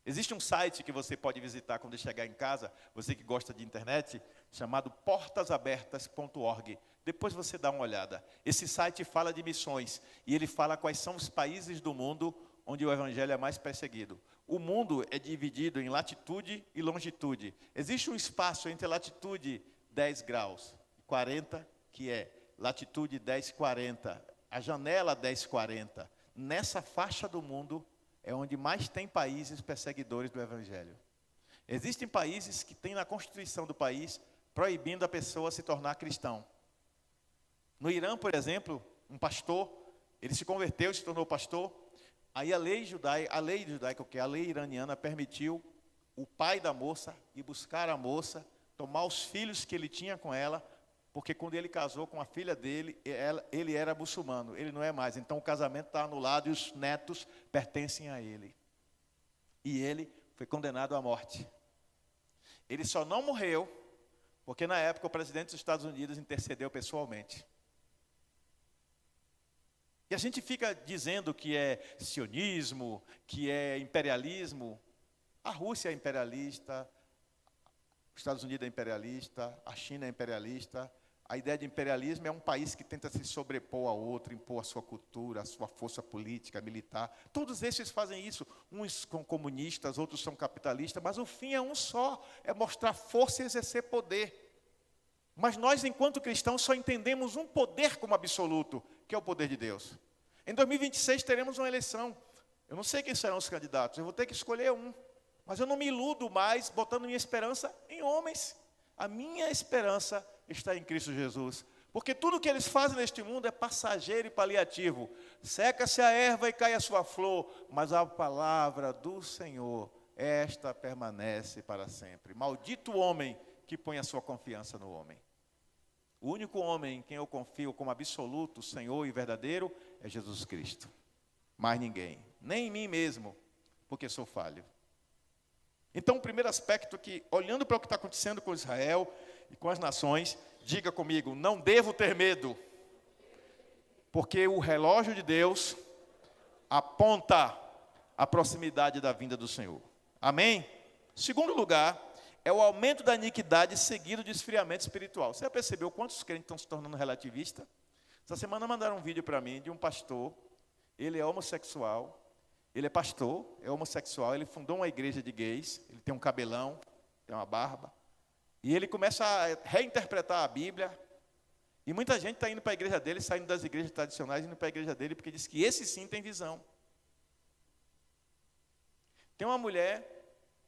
Existe um site que você pode visitar quando chegar em casa, você que gosta de internet, chamado portasabertas.org. Depois você dá uma olhada. Esse site fala de missões e ele fala quais são os países do mundo onde o evangelho é mais perseguido. O mundo é dividido em latitude e longitude. Existe um espaço entre latitude 10 graus e 40, que é latitude 10,40, a janela 10,40. Nessa faixa do mundo é onde mais tem países perseguidores do evangelho. Existem países que têm na constituição do país proibindo a pessoa se tornar cristão. No Irã, por exemplo, um pastor, ele se converteu, se tornou pastor. Aí a lei judaica, que é a lei iraniana, permitiu o pai da moça ir buscar a moça, tomar os filhos que ele tinha com ela, porque quando ele casou com a filha dele, ele era muçulmano, ele não é mais. Então o casamento está anulado e os netos pertencem a ele. E ele foi condenado à morte. Ele só não morreu, porque na época o presidente dos Estados Unidos intercedeu pessoalmente. E a gente fica dizendo que é sionismo, que é imperialismo. A Rússia é imperialista, os Estados Unidos é imperialista, a China é imperialista. A ideia de imperialismo é um país que tenta se sobrepor a outro, impor a sua cultura, a sua força política, militar. Todos esses fazem isso. Uns são comunistas, outros são capitalistas, mas o fim é um só, é mostrar força e exercer poder. Mas nós, enquanto cristãos, só entendemos um poder como absoluto, que é o poder de Deus. Em 2026 teremos uma eleição. Eu não sei quem serão os candidatos, eu vou ter que escolher um. Mas eu não me iludo mais botando minha esperança em homens. A minha esperança está em Cristo Jesus. Porque tudo que eles fazem neste mundo é passageiro e paliativo. Seca-se a erva e cai a sua flor, mas a palavra do Senhor, esta permanece para sempre. Maldito o homem que põe a sua confiança no homem. O único homem em quem eu confio como absoluto, Senhor e verdadeiro, é Jesus Cristo. Mais ninguém. Nem em mim mesmo, porque sou falho. Então, o primeiro aspecto que, olhando para o que está acontecendo com Israel e com as nações, diga comigo, não devo ter medo, porque o relógio de Deus aponta a proximidade da vinda do Senhor. Amém? Segundo lugar, é o aumento da iniquidade seguido de esfriamento espiritual. Você já percebeu quantos crentes estão se tornando relativistas? Essa semana mandaram um vídeo para mim de um pastor, ele é homossexual, ele é pastor, é homossexual, ele fundou uma igreja de gays, ele tem um cabelão, tem uma barba, e ele começa a reinterpretar a Bíblia, e muita gente está indo para a igreja dele, saindo das igrejas tradicionais, indo para a igreja dele, porque diz que esse sim tem visão. Tem uma mulher,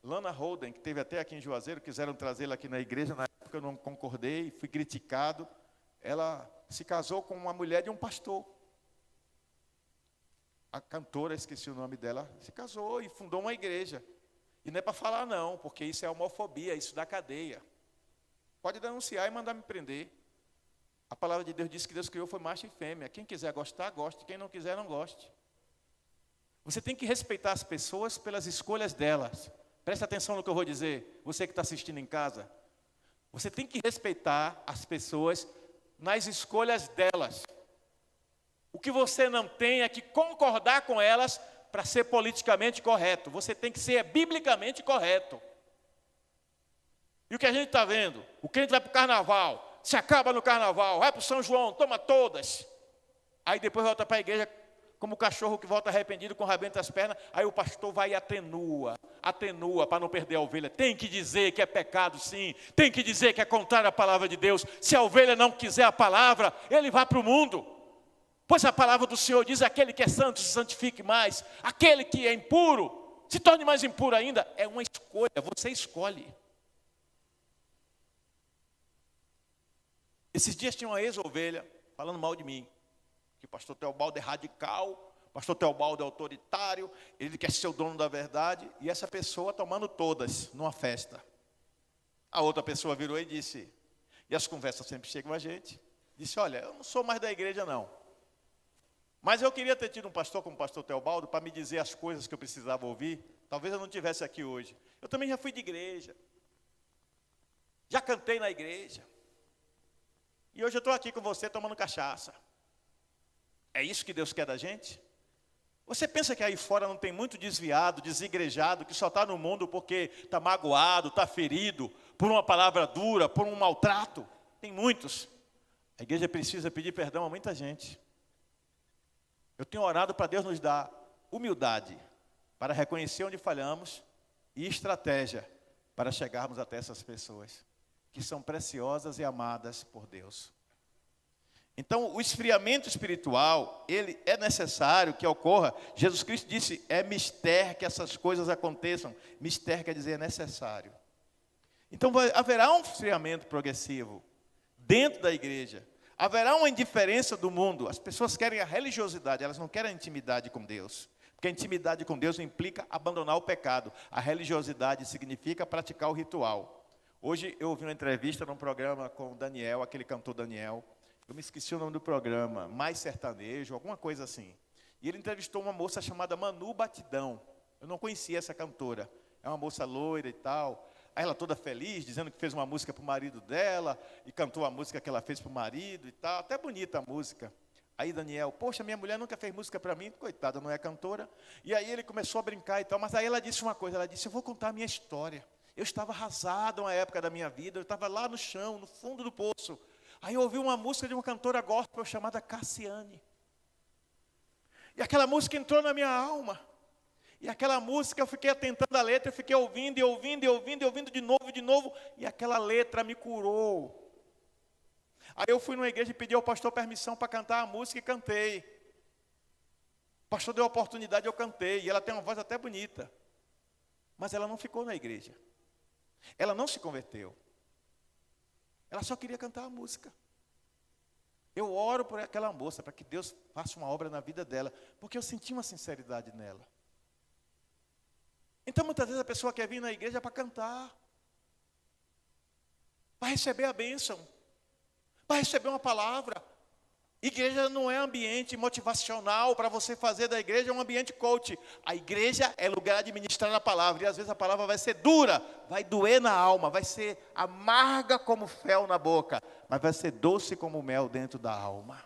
Lana Holden, que esteve até aqui em Juazeiro, quiseram trazê-la aqui na igreja, na época eu não concordei, fui criticado, ela se casou com uma mulher de um pastor. A cantora, esqueci o nome dela, se casou e fundou uma igreja. E não é para falar não, porque isso é homofobia, isso dá cadeia. Pode denunciar e mandar me prender. A palavra de Deus diz que Deus criou foi macho e fêmea. Quem quiser gostar, goste. Quem não quiser, não goste. Você tem que respeitar as pessoas pelas escolhas delas. Presta atenção no que eu vou dizer, você que está assistindo em casa. Você tem que respeitar as pessoas nas escolhas delas. O que você não tem é que concordar com elas para ser politicamente correto. Você tem que ser biblicamente correto. E o que a gente está vendo? O crente vai para o carnaval, se acaba no carnaval, vai para o São João, toma todas. Aí depois volta para a igreja como o cachorro que volta arrependido com o rabento das pernas. Aí o pastor vai e atenua para não perder a ovelha. Tem que dizer que é pecado sim, tem que dizer que é contrário à palavra de Deus. Se a ovelha não quiser a palavra, ele vai para o mundo. Pois a palavra do Senhor diz, aquele que é santo se santifique mais, aquele que é impuro se torne mais impuro ainda. É uma escolha, você escolhe. Esses dias tinha uma ex-ovelha falando mal de mim, que o pastor Teobaldo é radical, o pastor Teobaldo é autoritário, ele quer ser o dono da verdade, e essa pessoa tomando todas numa festa. A outra pessoa virou e disse, e as conversas sempre chegam a gente, disse, olha, eu não sou mais da igreja não, mas eu queria ter tido um pastor como o pastor Teobaldo para me dizer as coisas que eu precisava ouvir, talvez eu não estivesse aqui hoje. Eu também já fui de igreja, já cantei na igreja, e hoje eu estou aqui com você tomando cachaça. É isso que Deus quer da gente? Você pensa que aí fora não tem muito desviado, desigrejado, que só está no mundo porque está magoado, está ferido, por uma palavra dura, por um maltrato? Tem muitos. A igreja precisa pedir perdão a muita gente. Eu tenho orado para Deus nos dar humildade para reconhecer onde falhamos e estratégia para chegarmos até essas pessoas que são preciosas e amadas por Deus. Então, o esfriamento espiritual, ele é necessário que ocorra. Jesus Cristo disse, é mister que essas coisas aconteçam. Mister quer dizer é necessário. Então, haverá um esfriamento progressivo dentro da igreja. Haverá uma indiferença do mundo. As pessoas querem a religiosidade, elas não querem a intimidade com Deus. Porque a intimidade com Deus implica abandonar o pecado. A religiosidade significa praticar o ritual. Hoje eu ouvi uma entrevista num programa com o Daniel, aquele cantor Daniel. Eu me esqueci o nome do programa, Mais Sertanejo, alguma coisa assim. E ele entrevistou uma moça chamada Manu Batidão. Eu não conhecia essa cantora. É uma moça loira e tal. Aí ela toda feliz, dizendo que fez uma música para o marido dela, e cantou a música que ela fez para o marido e tal. Até bonita a música. Aí Daniel, poxa, minha mulher nunca fez música para mim, coitada, não é cantora. E aí ele começou a brincar e tal, mas aí ela disse uma coisa, ela disse, eu vou contar a minha história. Eu estava arrasado uma época da minha vida, eu estava lá no chão, no fundo do poço. Aí eu ouvi uma música de uma cantora gospel chamada Cassiane. E aquela música entrou na minha alma. E aquela música eu fiquei atentando a letra, eu fiquei ouvindo e ouvindo e ouvindo e ouvindo de novo e de novo. E aquela letra me curou. Aí eu fui numa igreja e pedi ao pastor permissão para cantar a música e cantei. O pastor deu a oportunidade, eu cantei. E ela tem uma voz até bonita. Mas ela não ficou na igreja. Ela não se converteu. Ela só queria cantar a música. Eu oro por aquela moça, para que Deus faça uma obra na vida dela, porque eu senti uma sinceridade nela. Então, muitas vezes a pessoa quer vir na igreja para cantar, para receber a bênção, para receber uma palavra. Igreja não é ambiente motivacional para você fazer da igreja um ambiente coach. A igreja é lugar de ministrar a palavra. E às vezes a palavra vai ser dura, vai doer na alma, vai ser amarga como fel na boca, mas vai ser doce como mel dentro da alma.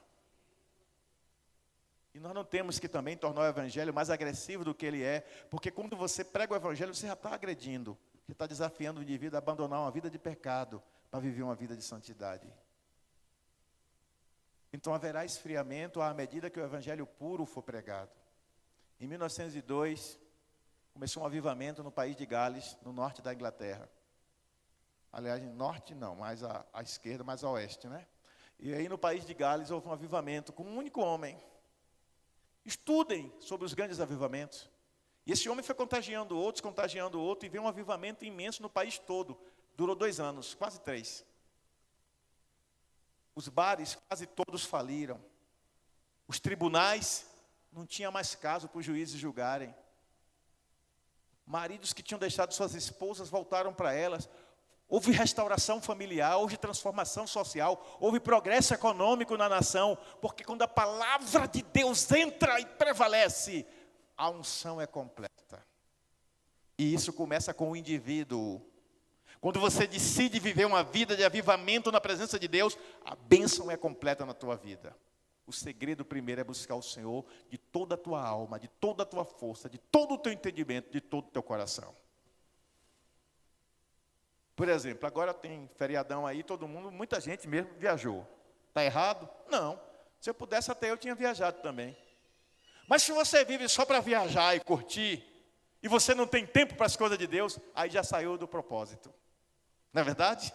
E nós não temos que também tornar o evangelho mais agressivo do que ele é, porque quando você prega o evangelho, você já está agredindo, você está desafiando o indivíduo a abandonar uma vida de pecado para viver uma vida de santidade. Então haverá esfriamento à medida que o evangelho puro for pregado. Em 1902, começou um avivamento no país de Gales, no norte da Inglaterra. Aliás, norte não, mais à esquerda, mais a oeste, né? E aí no país de Gales houve um avivamento com um único homem. Estudem sobre os grandes avivamentos. E esse homem foi contagiando outro, e veio um avivamento imenso no país todo. Durou 2 anos, quase 3. Os bares quase todos faliram. Os tribunais não tinha mais caso para os juízes julgarem. Maridos que tinham deixado suas esposas voltaram para elas. Houve restauração familiar, houve transformação social, houve progresso econômico na nação, porque quando a palavra de Deus entra e prevalece, a unção é completa. E isso começa com o indivíduo. Quando você decide viver uma vida de avivamento na presença de Deus, a bênção é completa na tua vida. O segredo primeiro é buscar o Senhor de toda a tua alma, de toda a tua força, de todo o teu entendimento, de todo o teu coração. Por exemplo, agora tem feriadão aí, todo mundo, muita gente mesmo viajou. Está errado? Não. Se eu pudesse, até eu tinha viajado também. Mas se você vive só para viajar e curtir, e você não tem tempo para as coisas de Deus, aí já saiu do propósito. Não é verdade?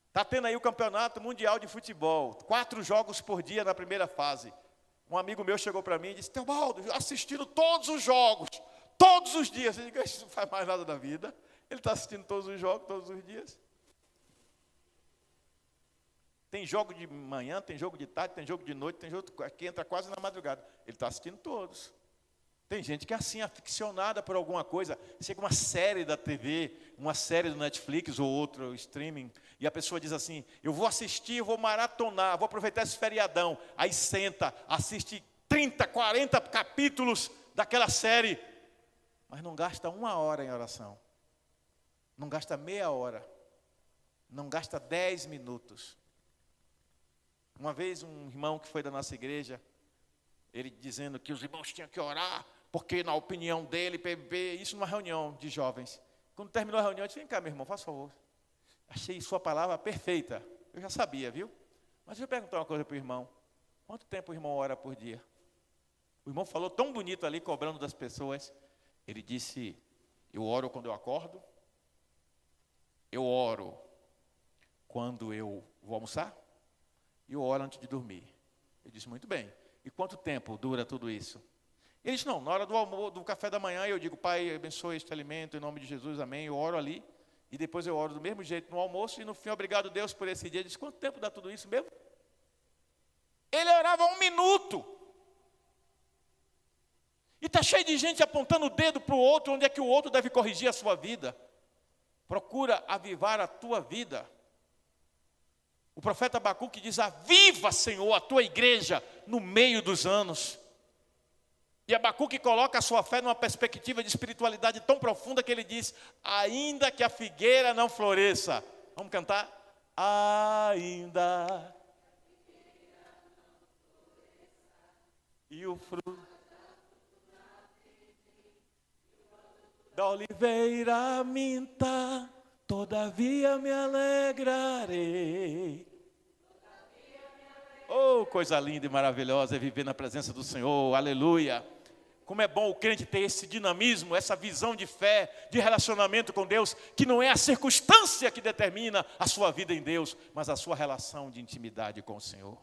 Está tendo aí o campeonato mundial de futebol, 4 jogos por dia na primeira fase. Um amigo meu chegou para mim e disse, Teobaldo, assistindo todos os jogos, todos os dias. Eu digo, isso não faz mais nada da vida. Ele está assistindo todos os jogos, todos os dias. Tem jogo de manhã, tem jogo de tarde, tem jogo de noite, tem jogo que entra quase na madrugada. Ele está assistindo todos. Tem gente que é assim, aficionada por alguma coisa. Chega uma série da TV, uma série do Netflix ou outro streaming, e a pessoa diz assim, eu vou assistir, eu vou maratonar, vou aproveitar esse feriadão. Aí senta, assiste 30, 40 capítulos daquela série, mas não gasta 1 hora em oração. Não gasta meia hora. Não gasta 10 minutos. Uma vez um irmão que foi da nossa igreja, ele dizendo que os irmãos tinham que orar, porque na opinião dele, isso numa reunião de jovens. Quando terminou a reunião, eu disse, vem cá, meu irmão, faça favor. Achei sua palavra perfeita. Eu já sabia, viu? Mas deixa eu perguntar uma coisa para o irmão. Quanto tempo o irmão ora por dia? O irmão falou tão bonito ali, cobrando das pessoas. Ele disse, eu oro quando eu acordo. Eu oro quando eu vou almoçar. E eu oro antes de dormir. Eu disse, muito bem. E quanto tempo dura tudo isso? Ele disse, não, na hora do almoço, do café da manhã, eu digo, Pai, abençoe este alimento, em nome de Jesus, amém. Eu oro ali, e depois eu oro do mesmo jeito no almoço, e no fim, obrigado Deus por esse dia. Ele disse, quanto tempo dá tudo isso mesmo? Ele orava 1 minuto. E está cheio de gente apontando o dedo para o outro, onde é que o outro deve corrigir a sua vida. Procura avivar a tua vida. O profeta Abacuque diz, aviva, Senhor, a tua igreja no meio dos anos. E Abacuque coloca a sua fé numa perspectiva de espiritualidade tão profunda que ele diz, ainda que a figueira não floresça. Vamos cantar? Ainda. E o fruto da oliveira minta, todavia me alegrarei. Oh, coisa linda e maravilhosa é viver na presença do Senhor, aleluia. Como é bom o crente ter esse dinamismo, essa visão de fé, de relacionamento com Deus, que não é a circunstância que determina a sua vida em Deus, mas a sua relação de intimidade com o Senhor.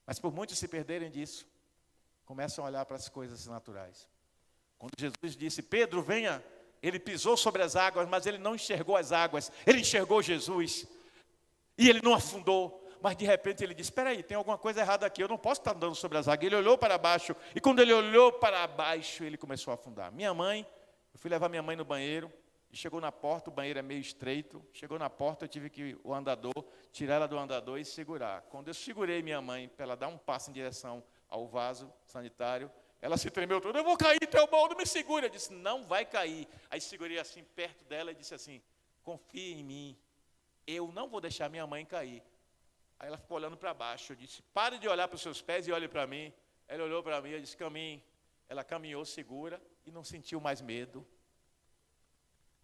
Mas por muitos se perderem disso, começam a olhar para as coisas naturais. Quando Jesus disse, Pedro, venha, ele pisou sobre as águas, mas ele não enxergou as águas, ele enxergou Jesus. E ele não afundou. Mas de repente ele disse, espera aí, tem alguma coisa errada aqui, eu não posso estar andando sobre as águas. Ele olhou para baixo, e quando ele olhou para baixo, ele começou a afundar. Minha mãe, eu fui levar minha mãe no banheiro, e chegou na porta, o banheiro é meio estreito, chegou na porta, eu tive que o andador, tirar ela do andador e segurar. Quando eu segurei minha mãe, para ela dar um passo em direção ao vaso sanitário, ela se tremeu toda, eu vou cair, Teobaldo, me segura. Eu disse, não vai cair. Aí segurei assim, perto dela, e disse assim, confia em mim, eu não vou deixar minha mãe cair. Aí ela ficou olhando para baixo. Eu disse, pare de olhar para os seus pés e olhe para mim. Ela olhou para mim, eu disse, caminhe. Ela caminhou segura e não sentiu mais medo.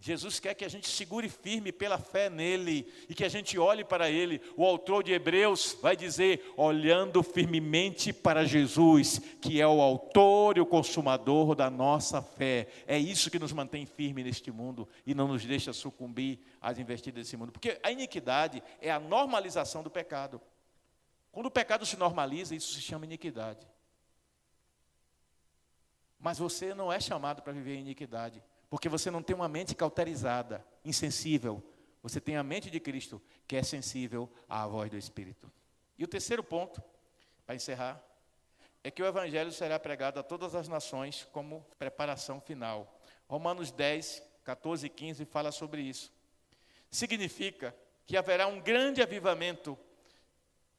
Jesus quer que a gente segure firme pela fé nele e que a gente olhe para ele. O autor de Hebreus vai dizer, olhando firmemente para Jesus, que é o autor e o consumador da nossa fé. É isso que nos mantém firme neste mundo e não nos deixa sucumbir às investidas desse mundo. Porque a iniquidade é a normalização do pecado. Quando o pecado se normaliza, isso se chama iniquidade. Mas você não é chamado para viver em iniquidade. Porque você não tem uma mente cauterizada, insensível. Você tem a mente de Cristo, que é sensível à voz do Espírito. E o terceiro ponto, para encerrar, é que o Evangelho será pregado a todas as nações como preparação final. Romanos 10, 14 e 15 fala sobre isso. Significa que haverá um grande avivamento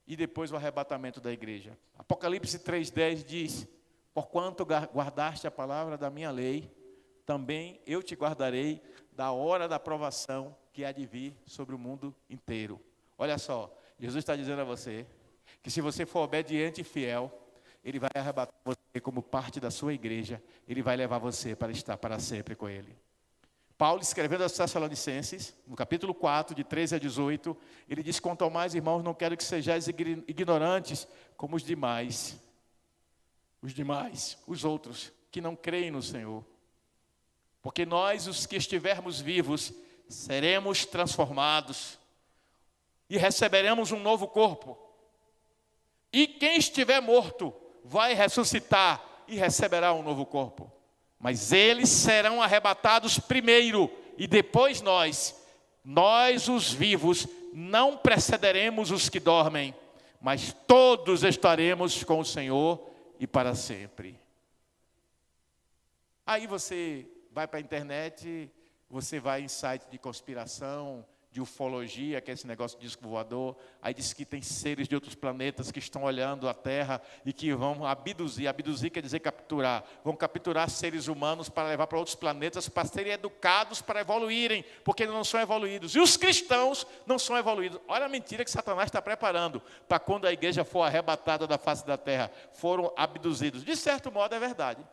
e depois o arrebatamento da igreja. Apocalipse 3,10 diz, porquanto guardaste a palavra da minha lei, também eu te guardarei da hora da provação que há de vir sobre o mundo inteiro. Olha só, Jesus está dizendo a você que se você for obediente e fiel, Ele vai arrebatar você como parte da sua igreja, Ele vai levar você para estar para sempre com Ele. Paulo, escrevendo aos Tessalonicenses, no capítulo 4, de 13 a 18, ele diz, quanto ao mais, irmãos, não quero que sejais ignorantes como os demais, os outros, que não creem no Senhor. Porque nós, os que estivermos vivos, seremos transformados e receberemos um novo corpo. E quem estiver morto vai ressuscitar e receberá um novo corpo. Mas eles serão arrebatados primeiro e depois nós os vivos, não precederemos os que dormem, mas todos estaremos com o Senhor e para sempre. Aí você vai para a internet, você vai em site de conspiração, de ufologia, que é esse negócio de disco voador, aí diz que tem seres de outros planetas que estão olhando a Terra e que vão abduzir quer dizer capturar, vão capturar seres humanos para levar para outros planetas, para serem educados, para evoluírem, porque eles não são evoluídos. E os cristãos não são evoluídos. Olha a mentira que Satanás está preparando, para quando a igreja for arrebatada da face da Terra, foram abduzidos. De certo modo é verdade,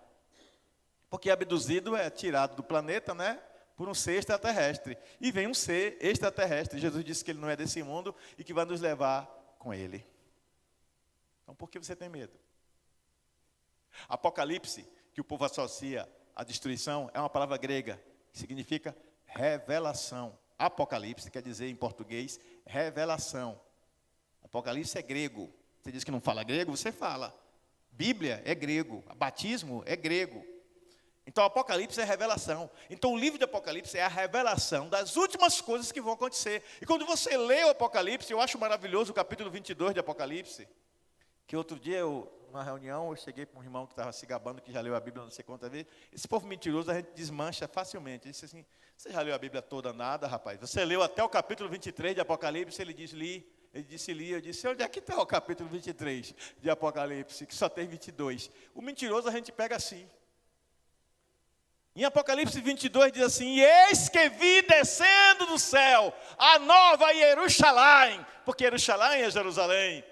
porque abduzido é tirado do planeta, né? Por um ser extraterrestre. E vem um ser extraterrestre. Jesus disse que ele não é desse mundo e que vai nos levar com ele. Então, por que você tem medo? Apocalipse, que o povo associa à destruição, é uma palavra grega, que significa revelação. Apocalipse quer dizer, em português, revelação. Apocalipse é grego. Você diz que não fala grego? Você fala. Bíblia é grego. Batismo é grego. Então, Apocalipse é revelação. Então, o livro de Apocalipse é a revelação das últimas coisas que vão acontecer. E quando você lê o Apocalipse, eu acho maravilhoso o capítulo 22 de Apocalipse, que outro dia, numa reunião, eu cheguei para um irmão que estava se gabando, que já leu a Bíblia não sei quantas vezes. Esse povo mentiroso a gente desmancha facilmente. Ele disse assim, você já leu a Bíblia toda? Nada, rapaz. Você leu até o capítulo 23 de Apocalipse? Ele disse, li. Ele disse, li. Eu disse, onde é que está o capítulo 23 de Apocalipse, que só tem 22? O mentiroso a gente pega assim. Em Apocalipse 22 diz assim, e eis que vi descendo do céu a nova Jerusalém, porque Jerusalém é Jerusalém,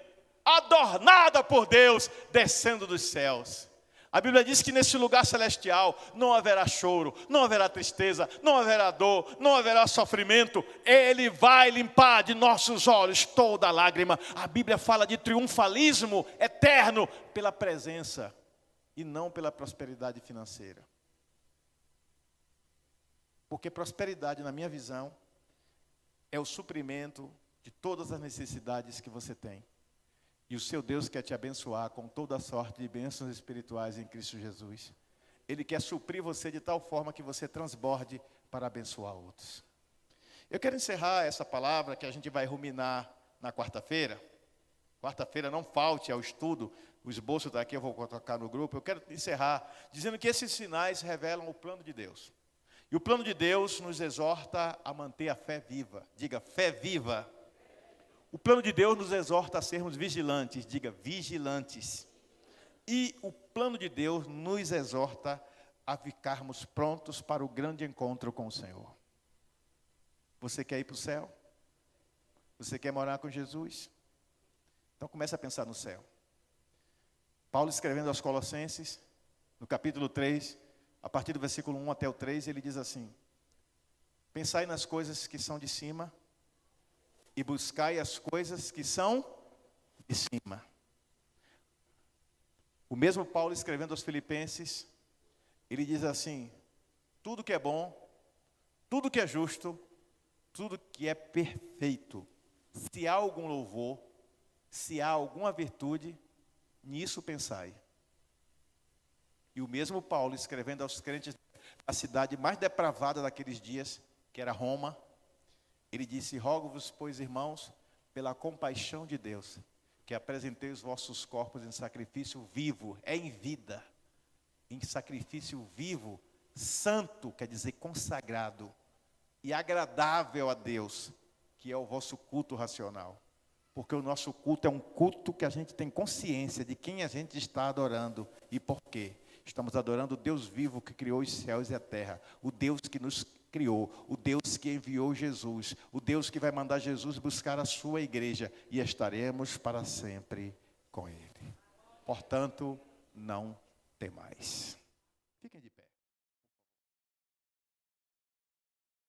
adornada por Deus, descendo dos céus. A Bíblia diz que nesse lugar celestial não haverá choro, não haverá tristeza, não haverá dor, não haverá sofrimento. Ele vai limpar de nossos olhos toda lágrima. A Bíblia fala de triunfalismo eterno pela presença e não pela prosperidade financeira. Porque prosperidade, na minha visão, é o suprimento de todas as necessidades que você tem. E o seu Deus quer te abençoar com toda a sorte de bênçãos espirituais em Cristo Jesus. Ele quer suprir você de tal forma que você transborde para abençoar outros. Eu quero encerrar essa palavra que a gente vai ruminar na quarta-feira. Quarta-feira não falte ao estudo, o esboço está aqui, eu vou colocar no grupo. Eu quero encerrar dizendo que esses sinais revelam o plano de Deus. E o plano de Deus nos exorta a manter a fé viva. Diga, fé viva. O plano de Deus nos exorta a sermos vigilantes. Diga, vigilantes. E o plano de Deus nos exorta a ficarmos prontos para o grande encontro com o Senhor. Você quer ir para o céu? Você quer morar com Jesus? Então comece a pensar no céu. Paulo escrevendo aos Colossenses, no capítulo 3, a partir do versículo 1 até o 3, ele diz assim, pensai nas coisas que são de cima e buscai as coisas que são de cima. O mesmo Paulo escrevendo aos Filipenses, ele diz assim, tudo que é bom, tudo que é justo, tudo que é perfeito, se há algum louvor, se há alguma virtude, nisso pensai. E o mesmo Paulo, escrevendo aos crentes da cidade mais depravada daqueles dias, que era Roma, ele disse, rogo-vos, pois, irmãos, pela compaixão de Deus, que apresentei os vossos corpos em sacrifício vivo, é em vida, em sacrifício vivo, santo, quer dizer consagrado, e agradável a Deus, que é o vosso culto racional. Porque o nosso culto é um culto que a gente tem consciência de quem a gente está adorando e por quê. Estamos adorando o Deus vivo que criou os céus e a terra. O Deus que nos criou. O Deus que enviou Jesus. O Deus que vai mandar Jesus buscar a sua igreja. E estaremos para sempre com Ele. Portanto, não temais. Fiquem de pé.